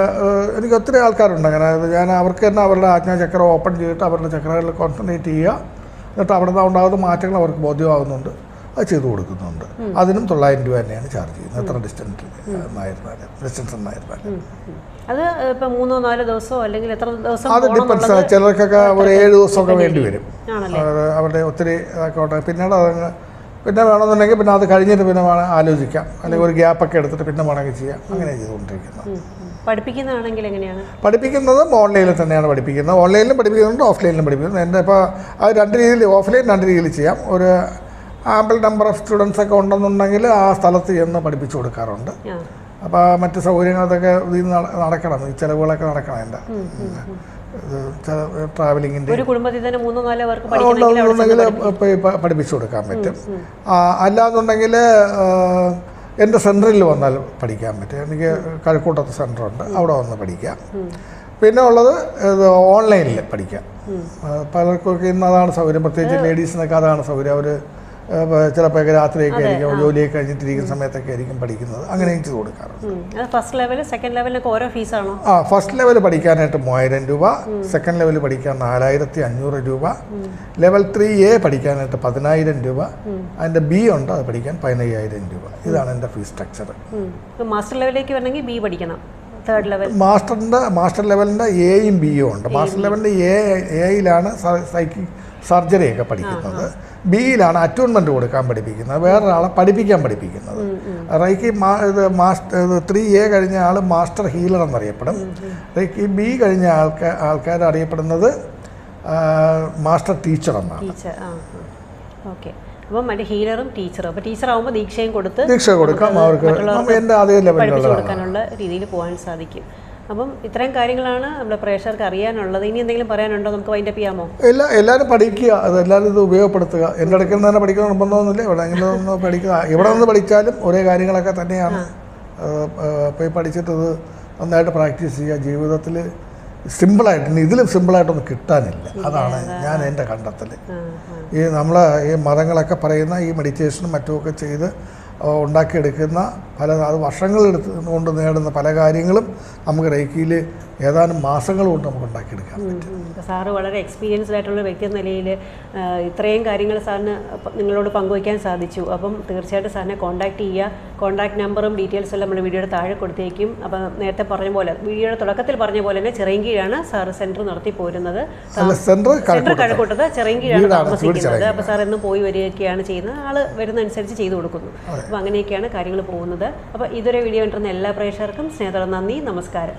എനിക്ക് ഒത്തിരി ആൾക്കാരുണ്ട് അങ്ങനെ. ഞാൻ അവർക്ക് തന്നെ അവരുടെ ആജ്ഞാചക്രം ഓപ്പൺ ചെയ്തിട്ട് അവരുടെ ചക്രകളിൽ കോൺസെൻട്രേറ്റ് ചെയ്യുക. എന്നിട്ട് അവിടെ നിന്ന് ഉണ്ടാകുന്ന മാറ്റങ്ങൾ അവർക്ക് ബോധ്യമാകുന്നുണ്ട്. അത് ചെയ്തു കൊടുക്കുന്നുണ്ട്. അതിനും 900 രൂപ തന്നെയാണ് ചാർജ് ചെയ്യുന്നത്, എത്ര ഡിസ്റ്റൻസ് എന്നായിരുന്നാലും. അത് ഇപ്പം 3-4 ദിവസമോ അല്ലെങ്കിൽ എത്ര ദിവസം? അത് ഡിപ്പെൻസ്. ചിലർക്കൊക്കെ ഒരു 7 ദിവസമൊക്കെ വേണ്ടി വരും, അവരുടെ ഒത്തിരി ആയിക്കോട്ടെ. പിന്നീട് അതങ്ങ് പിന്നെ വേണമെന്നുണ്ടെങ്കിൽ പിന്നെ അത് കഴിഞ്ഞിട്ട് പിന്നെ വേണം ആലോചിക്കാം, അല്ലെങ്കിൽ ഒരു ഗ്യാപ്പൊക്കെ എടുത്തിട്ട് പിന്നെ വേണമെങ്കിൽ ചെയ്യാം. അങ്ങനെ ചെയ്തുകൊണ്ടിരിക്കുന്നത്. പഠിപ്പിക്കുന്നതാണെങ്കിൽ എങ്ങനെയാണ്? പഠിപ്പിക്കുന്നതും ഓൺലൈനിൽ തന്നെയാണ് പഠിപ്പിക്കുന്നത്. ഓൺലൈനിലും പഠിപ്പിക്കുന്നുണ്ട്, ഓഫ്ലൈനിലും പഠിപ്പിക്കുന്നു. എൻ്റെ ഇപ്പോൾ അത് 2 രീതിയിൽ, ഓഫ്ലൈൻ 2 രീതിയിൽ ചെയ്യാം. ഒരു ആമ്പിൾ നമ്പർ ഓഫ് സ്റ്റുഡൻസ് ഒക്കെ ഉണ്ടെന്നുണ്ടെങ്കിൽ ആ സ്ഥലത്ത് ചെന്ന് പഠിപ്പിച്ചു കൊടുക്കാറുണ്ട്. അപ്പോൾ മറ്റ് സൗകര്യങ്ങളൊക്കെ ഇതിൽ നടക്കണം, ഈ ചിലവുകളൊക്കെ നടക്കണം. എൻ്റെ ട്രാവലിങ്ങിൻ്റെ ഒരു കുടുംബത്തിൽ തന്നെ 3-4 പേർക്ക് ഉണ്ടെന്നുണ്ടെങ്കിൽ പഠിപ്പിച്ചു കൊടുക്കാൻ പറ്റും. അല്ലാന്നുണ്ടെങ്കിൽ എൻ്റെ സെൻറ്ററിൽ വന്നാൽ പഠിക്കാൻ പറ്റും. എനിക്ക് കഴക്കൂട്ടത്ത് സെൻറ്ററുണ്ട്, അവിടെ വന്ന് പഠിക്കാം. പിന്നെ ഉള്ളത് ഇത് ഓൺലൈനിൽ പഠിക്കാം. പലർക്കൊക്കെ ഇന്ന് അതാണ് സൗകര്യം, പ്രത്യേകിച്ച് ലേഡീസിനൊക്കെ അതാണ് സൗകര്യം. അവർ ചിലപ്പോൾ രാത്രിയൊക്കെ ആയിരിക്കും, ജോലിയൊക്കെ കഴിഞ്ഞിട്ടിരിക്കുന്ന സമയത്തൊക്കെ ആയിരിക്കും പഠിക്കുന്നത്. അങ്ങനെയും ചെയ്ത് കൊടുക്കാറുണ്ട്. ഫസ്റ്റ് ലെവൽ, സെക്കൻഡ് ലെവലിനൊക്കെ ഓരോ ഫീസാണോ? ഫസ്റ്റ് ലെവൽ പഠിക്കാനായിട്ട് 3000 രൂപ, സെക്കൻഡ് ലെവൽ പഠിക്കാൻ 4500 രൂപ, ലെവൽ 3A പഠിക്കാനായിട്ട് 10000 രൂപ, അതിൻ്റെ B ഉണ്ട്, അത് പഠിക്കാൻ 15000 രൂപ. ഇതാണ് എൻ്റെ ഫീസ് സ്ട്രക്ചർ. മാസ്റ്റർ ലെവലിലേക്ക് വരണമെങ്കിൽ B പഠിക്കണം. തേർഡ് ലെവൽ മാസ്റ്റർ ലെവലിൻ്റെ Aയും Bയും ഉണ്ട്. മാസ്റ്റർ ലെവലിൻ്റെ Aയിലാണ് സർജറിയൊക്കെ പഠിക്കുന്നത്, Bയിലാണ് അറ്റൂൺമെൻറ്റ് കൊടുക്കാൻ പഠിപ്പിക്കുന്നത്, വേറൊരാളെ പഠിപ്പിക്കുന്നത്. റൈക്കി ഇത് 3A കഴിഞ്ഞ ആൾ മാസ്റ്റർ ഹീലർ എന്നറിയപ്പെടും. റൈക്കി B കഴിഞ്ഞ ആൾക്കാർ അറിയപ്പെടുന്നത് മാസ്റ്റർ ടീച്ചർ എന്നാണ്. ഓക്കെ. അപ്പം മറ്റേ ഹീലറും ടീച്ചറും. അപ്പോൾ ടീച്ചറാകുമ്പോൾ ദീക്ഷ കൊടുക്കാം, അവർക്ക് എൻ്റെ അതേ ലെവലിൽ കൊടുക്കാനുള്ള രീതിയിൽ പോകാൻ സാധിക്കും. അപ്പം ഇത്രയും കാര്യങ്ങളാണ് നമ്മുടെ പ്രേക്ഷകർക്ക് അറിയാനുള്ളത്. ഇനി എന്തെങ്കിലും പറയാനുണ്ടോ? നമുക്ക് വൈൻഡപ്പ് ചെയ്യാമോ? എല്ലാവരും പഠിക്കുക, അത് എല്ലാവരും ഇത് ഉപയോഗപ്പെടുത്തുക. എൻ്റെ അടുക്കൽ നിന്ന് തന്നെ പഠിക്കണം നിർബന്ധമൊന്നുമില്ല, എവിടെയെങ്കിലും ഒന്ന് പഠിക്കുക. എവിടെ നിന്ന് പഠിച്ചാലും ഒരേ കാര്യങ്ങളൊക്കെ തന്നെയാണ്. പോയി പഠിച്ചിട്ട് ഇത് നന്നായിട്ട് പ്രാക്ടീസ് ചെയ്യുക. ജീവിതത്തിൽ സിമ്പിളായിട്ട്, ഇതിലും സിമ്പിളായിട്ടൊന്നും കിട്ടാനില്ല. അതാണ് ഞാൻ എൻ്റെ കണ്ടെത്തൽ. ഈ നമ്മൾ ഈ മതങ്ങളൊക്കെ പറയുന്ന ഈ മെഡിറ്റേഷനും മറ്റുമൊക്കെ ചെയ്ത് ഉണ്ടാക്കിയെടുക്കുന്ന അത് വർഷങ്ങളെടുത്ത് കൊണ്ട് നേടുന്ന പല കാര്യങ്ങളും നമുക്ക് റേക്കിയിൽ ഏതാനും മാസങ്ങൾ കൊണ്ട് നമുക്ക് ഉണ്ടാക്കിയെടുക്കാൻ പറ്റും. സാറ് വളരെ എക്സ്പീരിയൻസ്ഡ് ആയിട്ടുള്ള വ്യക്തി എന്ന നിലയിൽ ഇത്രയും കാര്യങ്ങൾ സാറിന് നിങ്ങളോട് പങ്കുവയ്ക്കാൻ സാധിച്ചു. അപ്പം തീർച്ചയായിട്ടും സാറിനെ കോൺടാക്ട് ചെയ്യുക. കോൺടാക്ട് നമ്പറും ഡീറ്റെയിൽസും എല്ലാം നമ്മൾ വീഡിയോയുടെ താഴെ കൊടുത്തേക്കും. അപ്പം നേരത്തെ പറഞ്ഞ പോലെ, വീഡിയോയുടെ തുടക്കത്തിൽ പറഞ്ഞ പോലെ തന്നെ ചിറയൻകീഴാണ് സാറ് സെൻറ്റർ നടത്തി പോരുന്നത്. സെൻറ്റർ കഴക്കൂട്ടത്ത് ചിറയൻകീഴാണ് താമസിക്കുന്നത്. അപ്പോൾ സാർ എന്നും പോയി വരികയൊക്കെയാണ് ചെയ്യുന്നത്. ആൾ വരുന്ന അനുസരിച്ച് ചെയ്തു കൊടുക്കുന്നു. അപ്പോൾ അങ്ങനെയൊക്കെയാണ് കാര്യങ്ങൾ പോകുന്നത്. അപ്പോൾ ഇതൊരു വീഡിയോ കണ്ടിരുന്ന എല്ലാ പ്രേക്ഷകർക്കും സ്നേഹത്തോടെ നന്ദി, നമസ്കാരം.